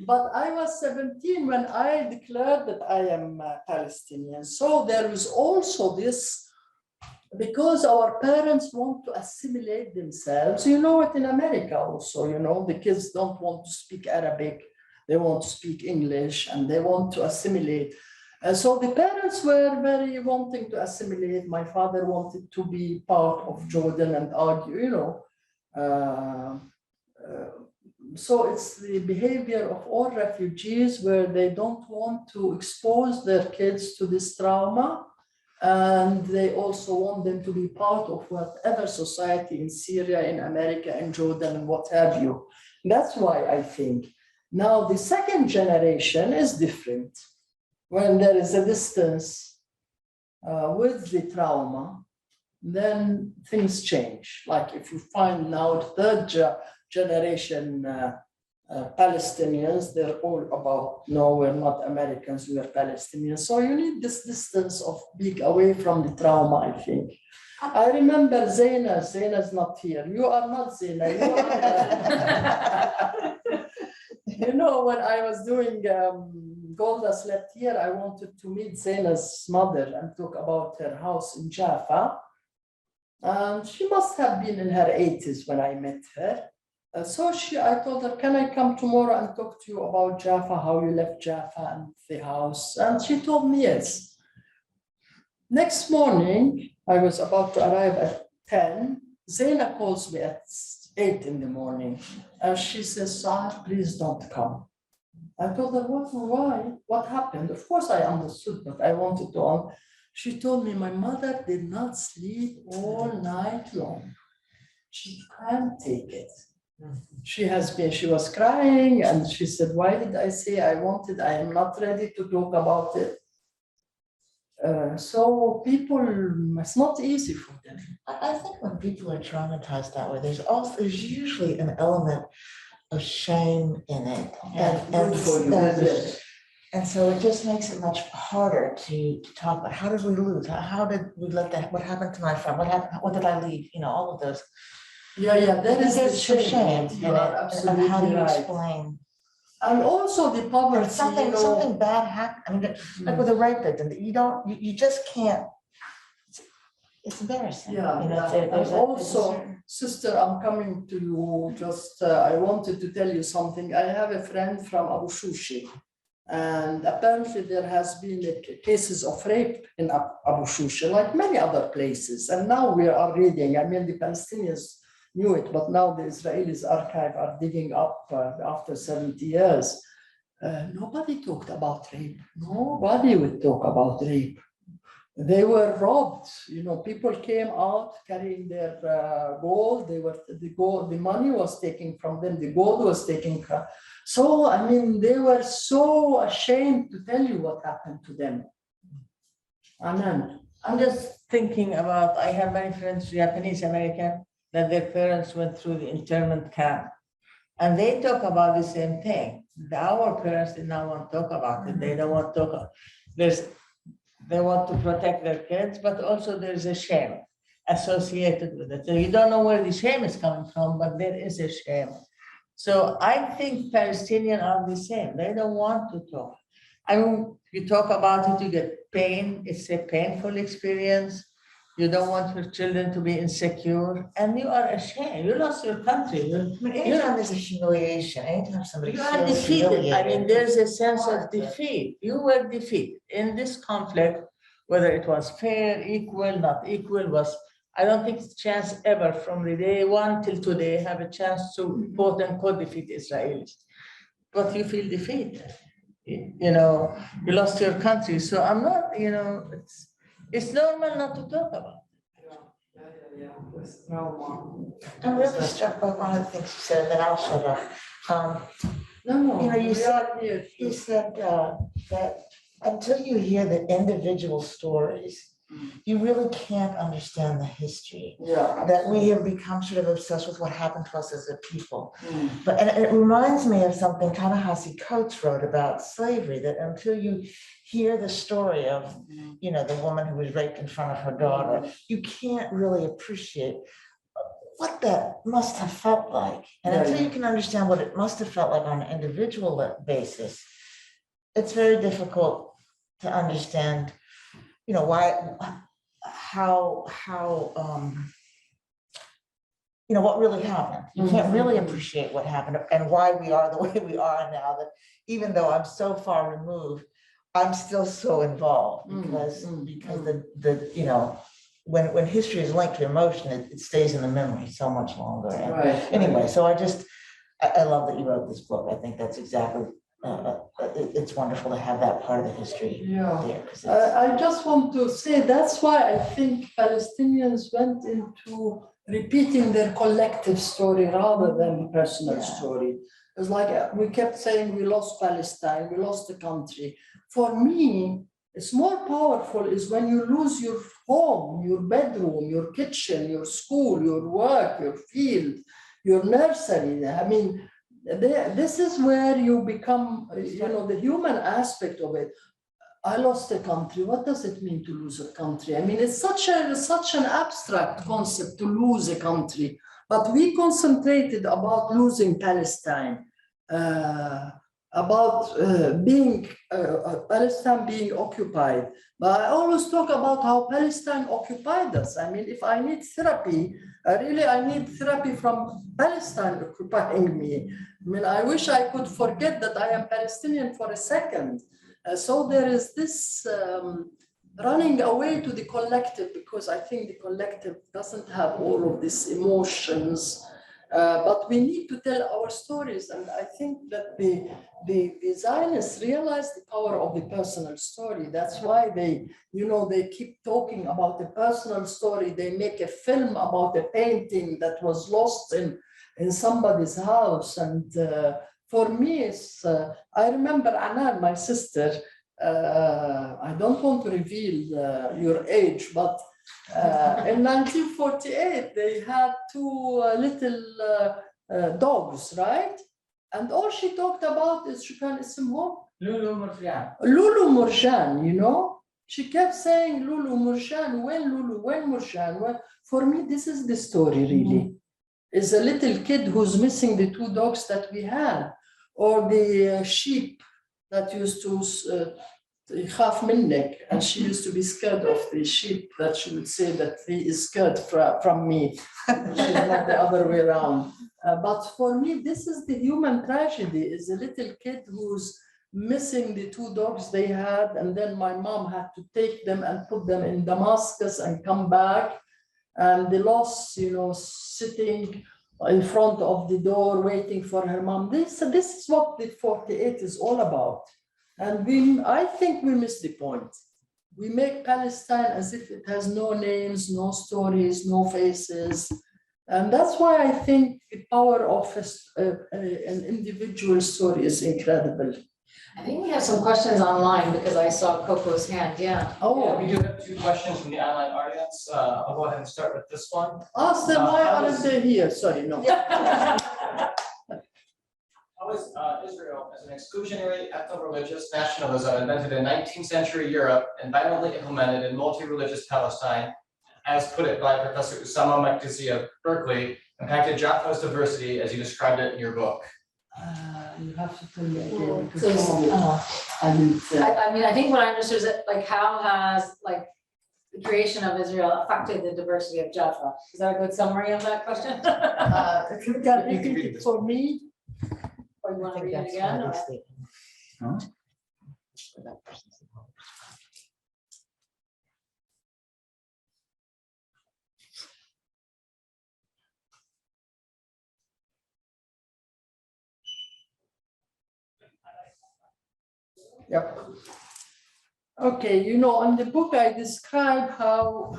But I was 17 when I declared that I am Palestinian. So there is also this, because our parents want to assimilate themselves. You know it in America also, the kids don't want to speak Arabic, they want to speak English, and they want to assimilate. So the parents were very wanting to assimilate. My father wanted to be part of Jordan and argue, you know. So it's the behavior of all refugees where they don't want to expose their kids to this trauma. And they also want them to be part of whatever society in Syria, in America, in Jordan, and what have you. That's why I think. Now, the second generation is different. When there is a distance with the trauma, then things change. Like if you find now third generation Palestinians, they're all about, no, we're not Americans, we're Palestinians. So you need this distance of being away from the trauma, I think. I remember Zaina's not here. You are not Zaina. You are, you know, when I was doing Golda Slept Here, I wanted to meet Zaina's mother and talk about her house in Jaffa. And she must have been in her 80s when I met her. So I told her, can I come tomorrow and talk to you about Jaffa, how you left Jaffa and the house? And she told me yes. Next morning, I was about to arrive at 10. Zaina calls me at 8 in the morning. And she says, Saad, please don't come. I told her, why? What happened? Of course, I understood, but I wanted to. She told me my mother did not sleep all night long. She can't take it. She was crying and she said, why did I say I am not ready to talk about it. So people, it's not easy for them. I think when people are traumatized that way, there's usually an element of shame in it. And so it just makes it much harder to talk about how did we lose? How did we let that, what happened to my friend? What happened, what did I leave? You know, all of those. Yeah, that is the shame. You are absolutely and how do you right. explain? And also the poverty, Something bad happened. I mean, like with a rape victim, you just can't. It's embarrassing. Yeah, you know, and also, sister, I'm coming to you. Just I wanted to tell you something. I have a friend from Abu Shushi, and apparently there has been cases of rape in Abu Shushi, like many other places. And now we are reading. I mean, the Palestinians knew it, but now the Israelis archive are digging up after 70 years. Nobody talked about rape. Nobody would talk about rape. They were robbed. You know, people came out carrying their gold. The money was taken from them. The gold was taken from. So, I mean, they were so ashamed to tell you what happened to them. Anand. I'm just thinking about, I have many friends, Japanese American, that their parents went through the internment camp. And they talk about the same thing. Our parents did not want to talk about it. They don't want to talk about it. They want to protect their kids, but also there's a shame associated with it. So you don't know where the shame is coming from, but there is a shame. So I think Palestinians are the same. They don't want to talk. I mean, you talk about it, you get pain. It's a painful experience. You don't want your children to be insecure, and you are ashamed. You lost your country. Anytime there's a humiliation, anytime somebody You are feels defeated. I mean, humiliated. there's a sense of defeat. You were defeated in this conflict, whether it was fair, equal, not equal, I don't think it's a chance ever from the day one till today have a chance to quote unquote defeat Israelis. But you feel defeated. You know, you lost your country. So I'm not, you know, it's normal not to talk about it. I'm really struck by one of the things you said, and then I'll shut up. You know, you said that until you hear the individual stories, you really can't understand the history. That we have become sort of obsessed with what happened to us as a people. But and it reminds me of something Ta-Nehisi Coates wrote about slavery, that until you hear the story of, you know, the woman who was raped in front of her daughter, you can't really appreciate what that must have felt like. And until you can understand what it must have felt like on an individual basis, it's very difficult to understand, you know, how you know, what really happened. You can't really appreciate what happened and why we are the way we are now, that even though I'm so far removed, I'm still so involved because the you know, when history is linked to emotion, it stays in the memory so much longer. And Right. anyway, so I love that you wrote this book. I think that's exactly, it's wonderful to have that part of the history Yeah. there. 'Cause it's- I just want to say that's why I think Palestinians went into repeating their collective story rather than personal Yeah. story. It's like we kept saying we lost Palestine, we lost the country. For me, it's more powerful is when you lose your home, your bedroom, your kitchen, your school, your work, your field, your nursery. I mean, this is where you become, you know, the human aspect of it. I lost a country. What does it mean to lose a country? I mean, it's such an abstract concept to lose a country. But we concentrated about losing Palestine, about Palestine being occupied. But I always talk about how Palestine occupied us. I mean, if I need therapy, I need therapy from Palestine occupying me. I mean, I wish I could forget that I am Palestinian for a second. So there is this running away to the collective, because I think the collective doesn't have all of these emotions, but we need to tell our stories. And I think that the Zionists realize the power of the personal story. That's why they keep talking about the personal story. They make a film about a painting that was lost in somebody's house. And for me, it's, I remember Anan, my sister, I don't want to reveal your age, but in 1948, they had two little dogs, right? And all she talked about is, Lulu Murjan. Lulu Murjan, you know? She kept saying, Lulu Murjan, when Murjan? Well, for me, this is the story, really. Is a little kid who's missing the two dogs that we had, or the sheep that used to يخاف منك, and she used to be scared of the sheep, that she would say that he is scared from me. She's not the other way around. But for me, this is the human tragedy, is a little kid who's missing the two dogs they had, and then my mom had to take them and put them in Damascus and come back. And the loss, sitting in front of the door waiting for her mom. This is what the 48 is all about. And I think we missed the point. We make Palestine as if it has no names, no stories, no faces. And that's why I think the power of an individual story is incredible. I think we have some questions online because I saw Coco's hand, yeah. Oh, We do have 2 questions from the online audience. I'll go ahead and start with this one. ask them why aren't they here? Sorry, no. How is Israel as an exclusionary ethno-religious nationalism invented in 19th century Europe and violently implemented in multi-religious Palestine, as put it by Professor Usama Makdisi of Berkeley, impacted Jaffa's diversity as you described it in your book? You have to tell me again. So, I mean, I think what I understood is that, like, how has, like, the creation of Israel affected the diversity of Jaffa? Is that a good summary of that question? If you can repeat it for me. Or you I want to think read it that's again? what or- it's thinking. Yep. Okay, in the book I describe how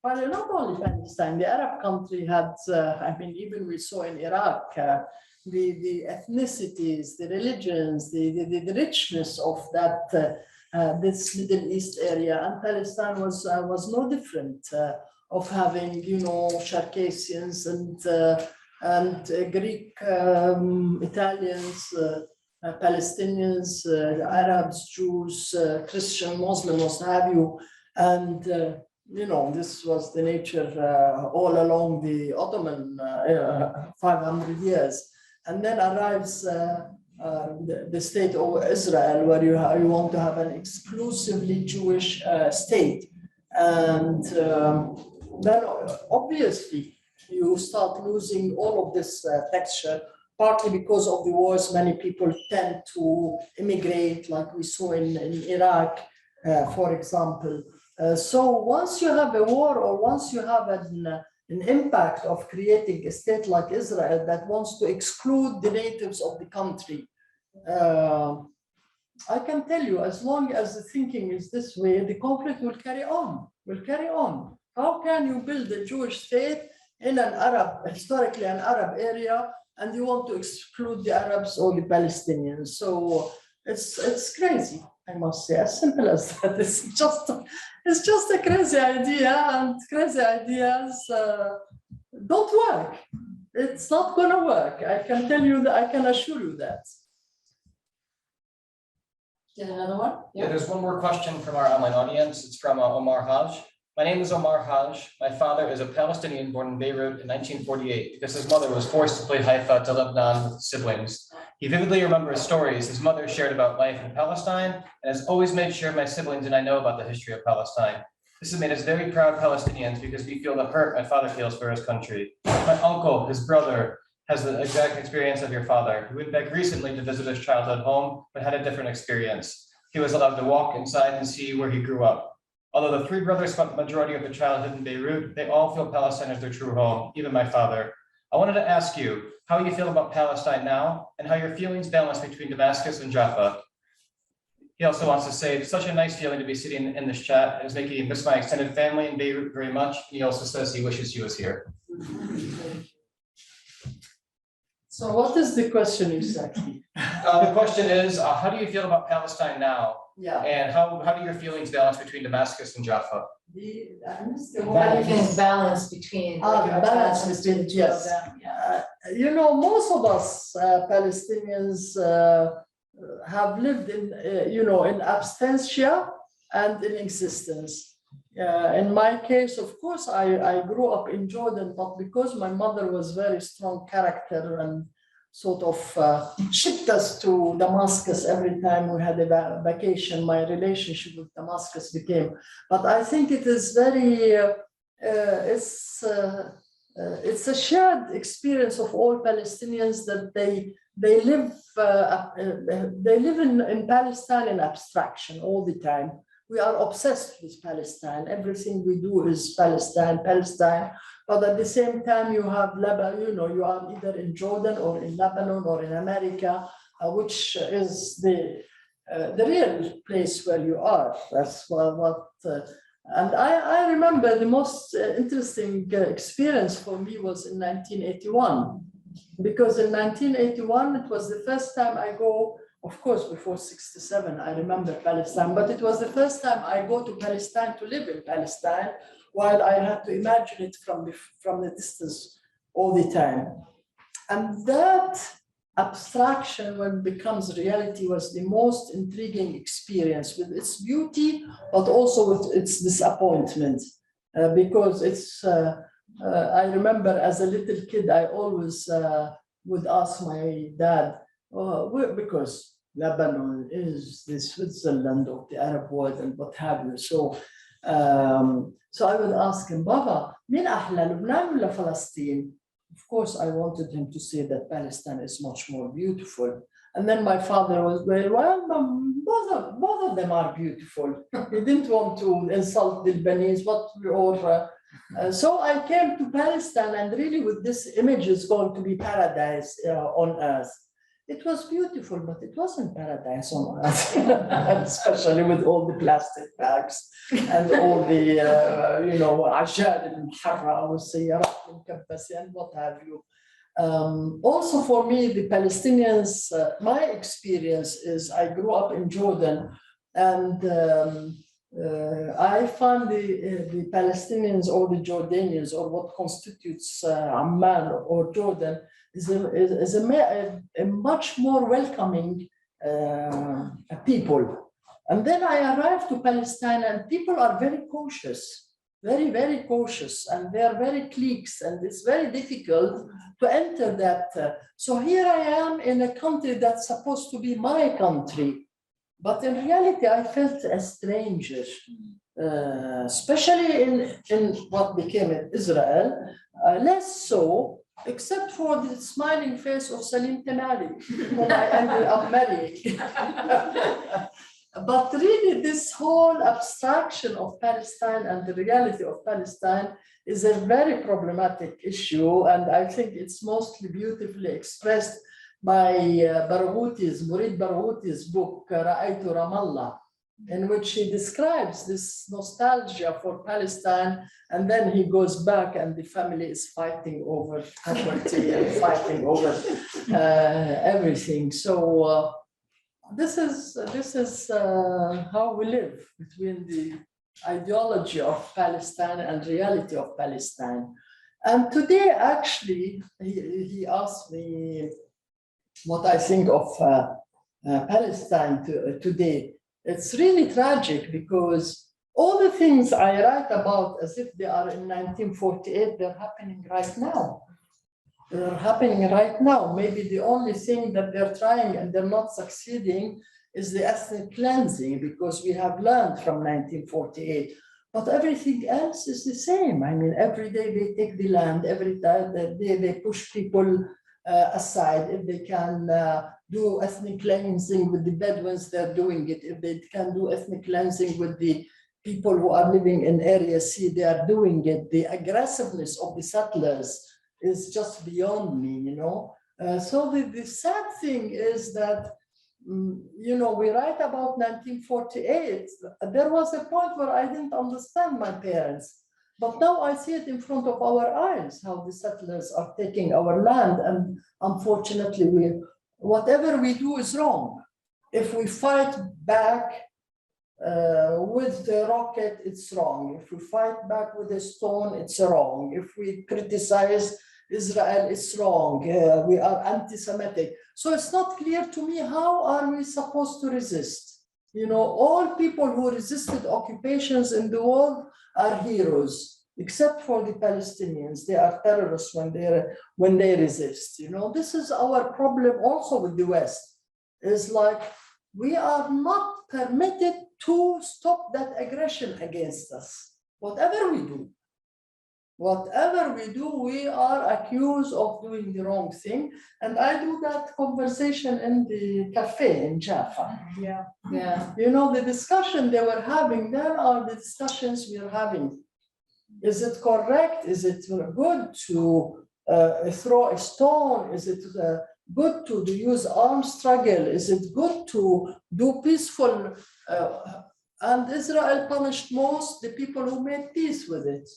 well, not only Palestine, the Arab country had, even we saw in Iraq, the ethnicities, the religions, the richness of that this Middle East area, and Palestine was no different, of having Circassians and Greek, Italians. Palestinians, Arabs, Jews, Christian, Muslim, what have you. And, this was the nature all along the Ottoman 500 years. And then arrives the state of Israel, where you want to have an exclusively Jewish state. And then obviously you start losing all of this texture. partly because of the wars, many people tend to immigrate, like we saw in Iraq, for example. So once you have a war, or once you have an impact of creating a state like Israel that wants to exclude the natives of the country, I can tell you, as long as the thinking is this way, the conflict will carry on, How can you build a Jewish state in an historically an Arab area, and you want to exclude the Arabs or the Palestinians? So it's crazy, I must say, as simple as that. It's just a crazy idea, and crazy ideas don't work. It's not gonna work. I can tell you that, I can assure you that. Get another one? Yeah, there's one more question from our online audience. It's from Omar Haj. My name is Omar Haj. My father is a Palestinian born in Beirut in 1948 because his mother was forced to flee Haifa to Lebanon with his siblings. He vividly remembers stories his mother shared about life in Palestine and has always made sure my siblings and I know about the history of Palestine. This has made us very proud Palestinians because we feel the hurt my father feels for his country. My uncle, his brother, has the exact experience of your father. He went back recently to visit his childhood home, but had a different experience. He was allowed to walk inside and see where he grew up. Although the three brothers spent the majority of their childhood in Beirut, they all feel Palestine as their true home, even my father. I wanted to ask you how you feel about Palestine now and how your feelings balance between Damascus and Jaffa. He also wants to say it's such a nice feeling to be sitting in this chat. It's making me miss my extended family in Beirut very much. He also says he wishes he was here. So what is the question exactly? The question is, how do you feel about Palestine now? Yeah. And how do your feelings balance between Damascus and Jaffa? How do you think balance between? Balance between, the two of yes. them? Yeah. You know, most of us Palestinians have lived in, in absentia and in existence. In my case, of course, I grew up in Jordan, but because my mother was very strong character and sort of shipped us to Damascus every time we had a vacation, my relationship with Damascus became. But I think it is very, it's a shared experience of all Palestinians that they live in Palestine in abstraction all the time. We are obsessed with Palestine. Everything we do is Palestine. But at the same time, you have Lebanon, you are either in Jordan or in Lebanon or in America, which is the real place where you are. That's and I remember the most interesting experience for me was in 1981, because in 1981, it was the first time I go. Of course, before 67, I remember Palestine, but it was the first time I go to Palestine to live in Palestine, while I had to imagine it from the distance all the time. And that abstraction, when it becomes reality, was the most intriguing experience, with its beauty, but also with its disappointment, because it's, I remember as a little kid, I always would ask my dad, because Lebanon is the Switzerland of the Arab world and what have you. So I would ask him, Baba, min ahla Lebanon wala Palestine? Of course, I wanted him to say that Palestine is much more beautiful. And then my father was very, well, both of them are beautiful. He didn't want to insult the Lebanese, so I came to Palestine, and really with this image is going to be paradise on earth. It was beautiful, but it wasn't paradise on earth, especially with all the plastic bags and all the, عجال المحرة والسيارات المكبسة and what have you. Also for me, the Palestinians, my experience is I grew up in Jordan, and I find the Palestinians or the Jordanians, or what constitutes Amman or Jordan, is a much more welcoming people. And then I arrived to Palestine, and people are very cautious, very, very cautious, and they are very cliques, and it's very difficult to enter that. So here I am in a country that's supposed to be my country, but in reality, I felt a stranger, especially in what became Israel, less so except for the smiling face of Salim Temali, whom I ended up marrying. But really, this whole abstraction of Palestine and the reality of Palestine is a very problematic issue, and I think it's mostly beautifully expressed by Murid Barghouti's book, Ra'aytu Ramallah, in which he describes this nostalgia for Palestine, and then he goes back and the family is fighting over property and fighting over everything. So this is how we live between the ideology of Palestine and reality of Palestine. And today, actually, he asked me what I think of Palestine today. It's really tragic because all the things I write about as if they are in 1948, they're happening right now. They're happening right now. Maybe the only thing that they're trying and they're not succeeding is the ethnic cleansing, because we have learned from 1948. But everything else is the same. I mean, every day they take the land, every day they push people aside. If they can do ethnic cleansing with the Bedouins, they're doing it. If they can do ethnic cleansing with the people who are living in Area C, they are doing it. The aggressiveness of the settlers is just beyond me, you know. So the sad thing is that, you know, we write about 1948. There was a point where I didn't understand my parents, but now I see it in front of our eyes, how the settlers are taking our land. And unfortunately, whatever we do is wrong. If we fight back with the rocket, it's wrong. If we fight back with a stone, it's wrong. If we criticize Israel, it's wrong. We are anti-Semitic. So it's not clear to me, how are we supposed to resist? You know, all people who resisted occupations in the world are heroes, except for the Palestinians. They are terrorists when they resist. You know, this is our problem also with the West. It's like we are not permitted to stop that aggression against us. Whatever we do, we are accused of doing the wrong thing. And I do that conversation in the cafe in Jaffa. Yeah. You know, the discussion they were having, there are the discussions we are having. Is it correct? Is it good to throw a stone? Is it good to use armed struggle? Is it good to do peaceful? And Israel punished most the people who made peace with it.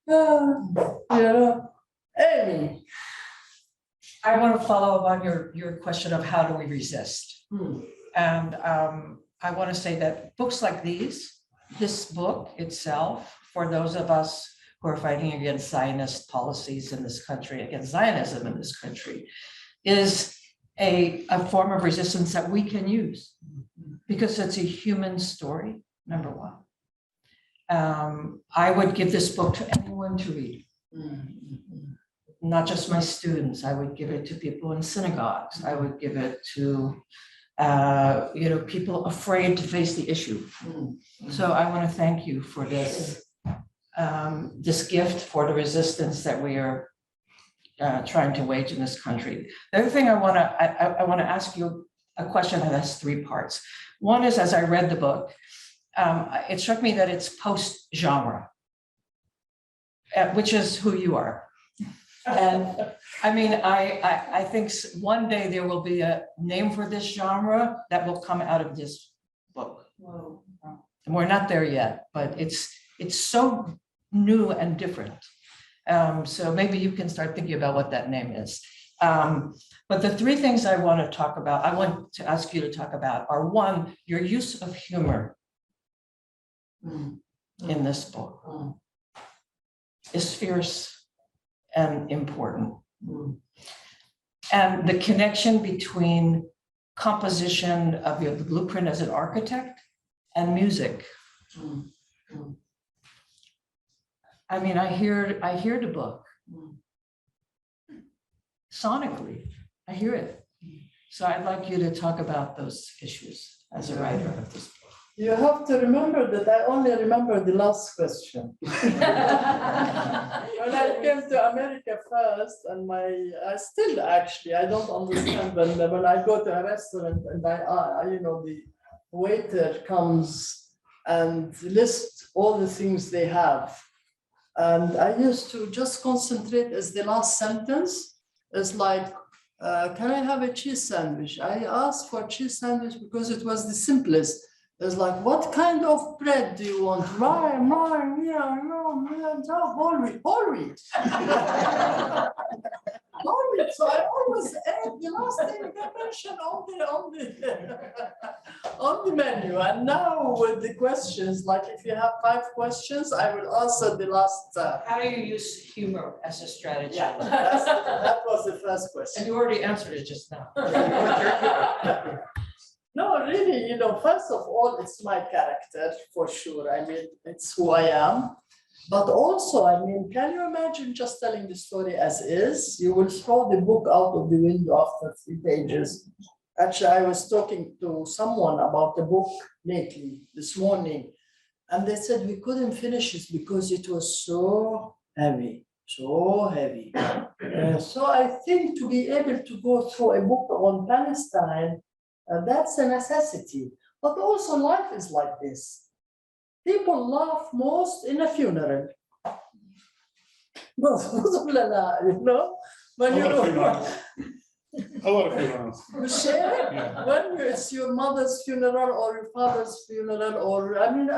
You know, Amy. I want to follow up on your question of how do we resist? And I want to say that books like this book itself, for those of us who are fighting against Zionist policies in this country, against Zionism in this country, is a form of resistance that we can use, because it's a human story, number one. I would give this book to anyone to read, not just my students. I would give it to people in synagogues. I would give it to you know, people afraid to face the issue. So I want to thank you for this gift for the resistance that we are trying to wage in this country. The other thing I want to ask you a question that has three parts. One is, as I read the book, it struck me that it's post-genre, which is who you are. And I mean, I think one day there will be a name for this genre that will come out of this book. Wow. And we're not there yet, but it's so new and different. So maybe you can start thinking about what that name is. But the three things I want to ask you to talk about are: one, your use of humor in this book is fierce and important. And the connection between composition of the blueprint as an architect and music. I mean, I hear the book sonically. I hear it. So I'd like you to talk about those issues as a writer of this book. You have to remember that I only remember the last question. When I came to America first, and I still actually, I don't understand when I go to a restaurant and the waiter comes and lists all the things they have. And I used to just concentrate as the last sentence is like, can I have a cheese sandwich? I asked for cheese sandwich because it was the simplest. It's like, what kind of bread do you want? Rye, whole wheat. Whole wheat. So I always add the last thing they mentioned on the menu. And now with the questions, like if you have 5 questions, I will answer the last. How do you use humor as a strategy? Yeah, that was the first question. And you already answered it just now. No, really, first of all, it's my character for sure. I mean, it's who I am. But also, I mean, can you imagine just telling the story as is? You will throw the book out of the window after 3 pages. Actually, I was talking to someone about the book lately, this morning, and they said we couldn't finish it because it was so heavy, so heavy. So I think to be able to go through a book on Palestine, that's a necessity. But also life is like this. People laugh most in a funeral. When it's your mother's funeral or your father's funeral, or I mean,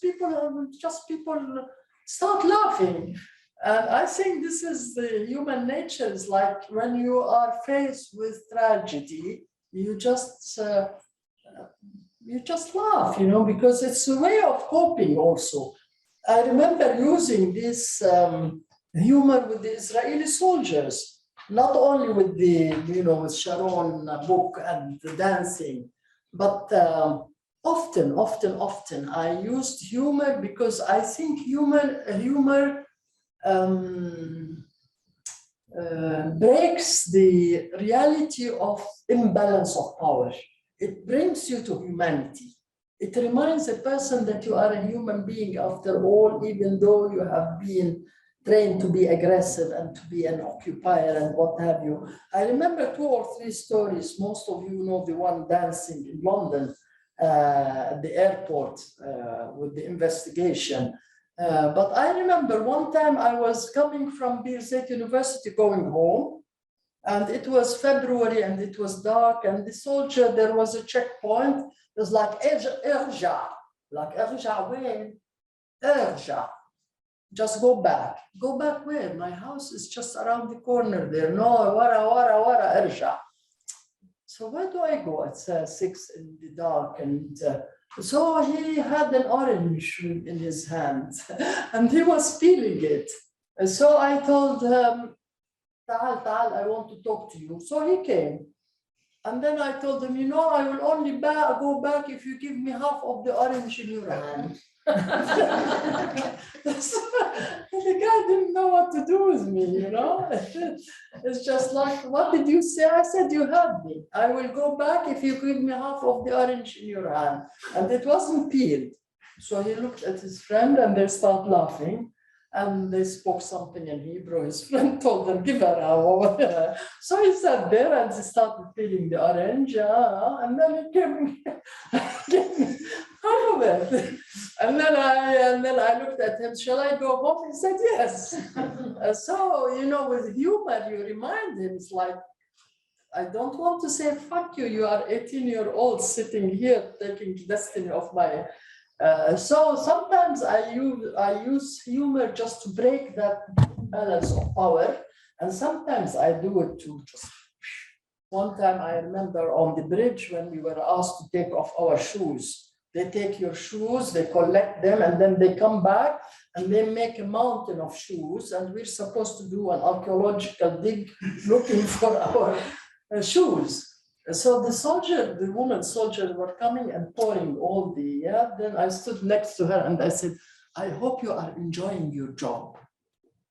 people start laughing. And I think this is the human nature. It's like when you are faced with tragedy, you just laugh, because it's a way of coping also. I remember using this humor with the Israeli soldiers, not only with the, with Sharon book and the dancing, but often I used humor because I think humor breaks the reality of imbalance of power. It brings you to humanity. It reminds a person that you are a human being after all, even though you have been trained to be aggressive and to be an occupier and what have you. I remember 2 or 3 stories. Most of you know the one dancing in London at the airport with the investigation. But I remember one time I was coming from Birzeit University going home, and it was February and it was dark, and the soldier, there was a checkpoint. It was like, Erja, where? Erja. Just go back. Go back where? My house is just around the corner there. No, wara, Erja. So where do I go at 6 in the dark? And so he had an orange in his hand and he was peeling it. And so I told him, Tal, I want to talk to you. So he came. And then I told him, I will only go back if you give me half of the orange in your hand. The guy didn't know what to do with me, It's just like, what did you say? I said, you had me. I will go back if you give me half of the orange in your hand. And it wasn't peeled. So he looked at his friend and they started laughing. And they spoke something in Hebrew. His friend told them, give her a. So he sat there and he started peeling the orange. And then he gave me half of it. And then I looked at him, shall I go home? He said, yes. So, with humor, you remind him, it's like, I don't want to say, fuck you, you are 18-year-old sitting here taking the destiny of my. So sometimes I use humor just to break that balance of power, and sometimes I do it to just. One time I remember on the bridge when we were asked to take off our shoes. They take your shoes, they collect them, and then they come back and they make a mountain of shoes, and we're supposed to do an archaeological dig looking for our shoes. So the woman soldiers were coming and pouring all the, then I stood next to her and I said, I hope you are enjoying your job.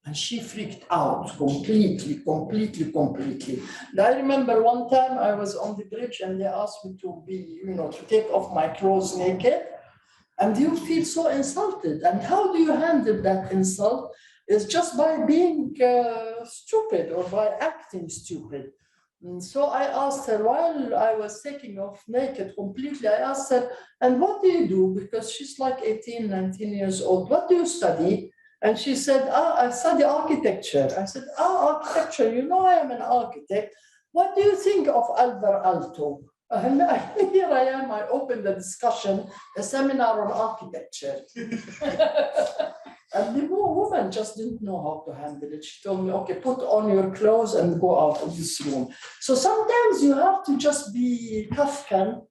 And she freaked out completely. And I remember one time I was on the bridge and they asked me to be, to take off my clothes naked. And you feel so insulted. And how do you handle that insult? Is just by being stupid or by acting stupid. And so I asked her while I was taking off naked completely, I asked her, and what do you do? Because she's like 18, 19 years old. What do you study? And she said, I study architecture. I said, architecture, you know, I am an architect. What do you think of Alvar Aalto? And here I am, I opened the discussion, a seminar on architecture. And the woman just didn't know how to handle it. She told me, okay, put on your clothes and go out of this room. So sometimes you have to just be Kafkan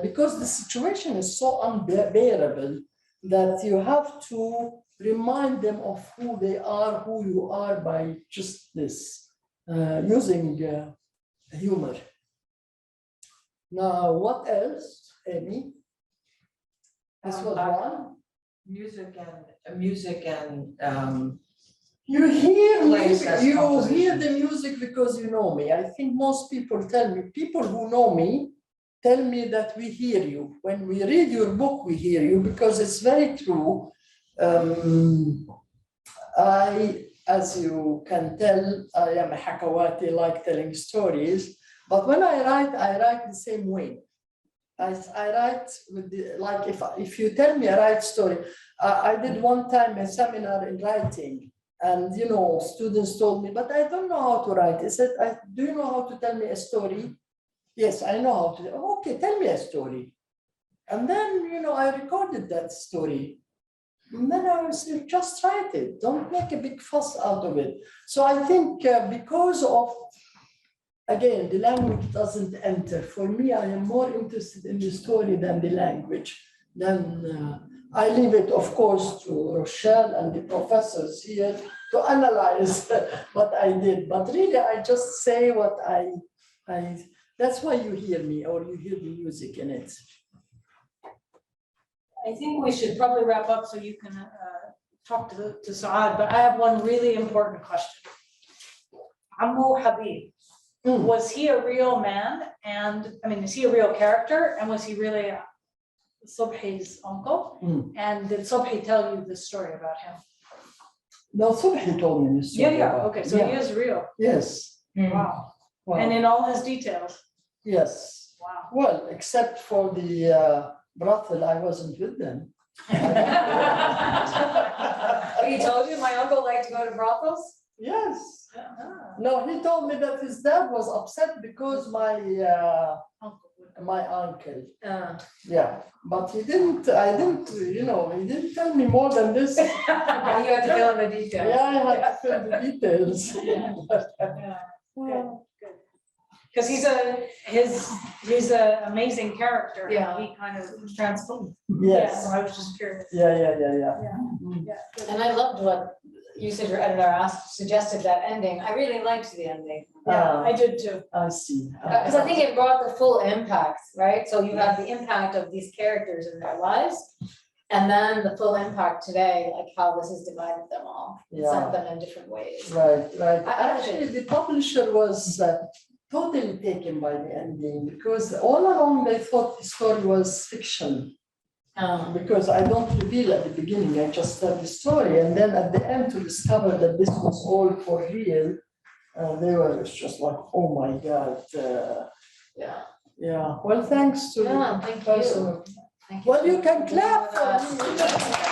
because the situation is so unbearable that you have to remind them of who they are, who you are by just this, using humor. Now, what else, Amy? This was one. Music and You hear Plays music, as you hear compositions. the music because you know me. I think most people tell me, people who know me tell me that we hear you. When we read your book, we hear you because it's very true. As you can tell, I am a Hakawati, like telling stories. But when I write the same way. I write with the, like if you tell me a right story, I did one time a seminar in writing, and you know, students told me, but I don't know how to write. I said, do you know how to tell me a story? Yes, I know how to. Okay, tell me a story. And then, you know, I recorded that story. And then I said, just write it. Don't make a big fuss out of it. So I think because of, again, the language doesn't enter. For me, I am more interested in the story than the language. Then I leave it, of course, to Rochelle and the professors here to analyze what I did. But really, I just say what I that's why you hear me, or you hear the music in it. I think we should probably wrap up so you can talk to Suad, but I have one really important question. Ammu Habib, was he a real man? And I mean, is he a real character? And was he really Subhi's uncle? And did Subhi tell you the story about him? No, Subhi told me this story. Yeah, okay, so he is real. Yes. Wow. Wow. And in all his details. Yes. Wow. Well, except for the brothel, I wasn't with them. He told you my uncle liked to go to brothels? Yes. No, he told me that his dad was upset because my uncle. Yeah, but he didn't. I didn't. You know, he didn't tell me more than this. You had to fill in the details. Yeah, I had to fill the details. Good. Because he's an amazing character. Yeah. He kind of transformed. Yes. So I was just curious. Yeah. Good. And I loved what you said, your editor suggested that ending. I really liked the ending. Yeah, I did too. I see. Because I think it brought the full impact, right? So you have the impact of these characters in their lives, and then the full impact today, like how this has divided them all, sent them in different ways. Right. I Actually, the publisher was totally taken by the ending because all along they thought the story was fiction. Because I don't reveal at the beginning, I just tell the story, and then at the end to discover that this was all for real, they were just like, oh my God. Yeah. Well, thanks to Yeah, the thank person. you. Thank you. Well, you can clap for me.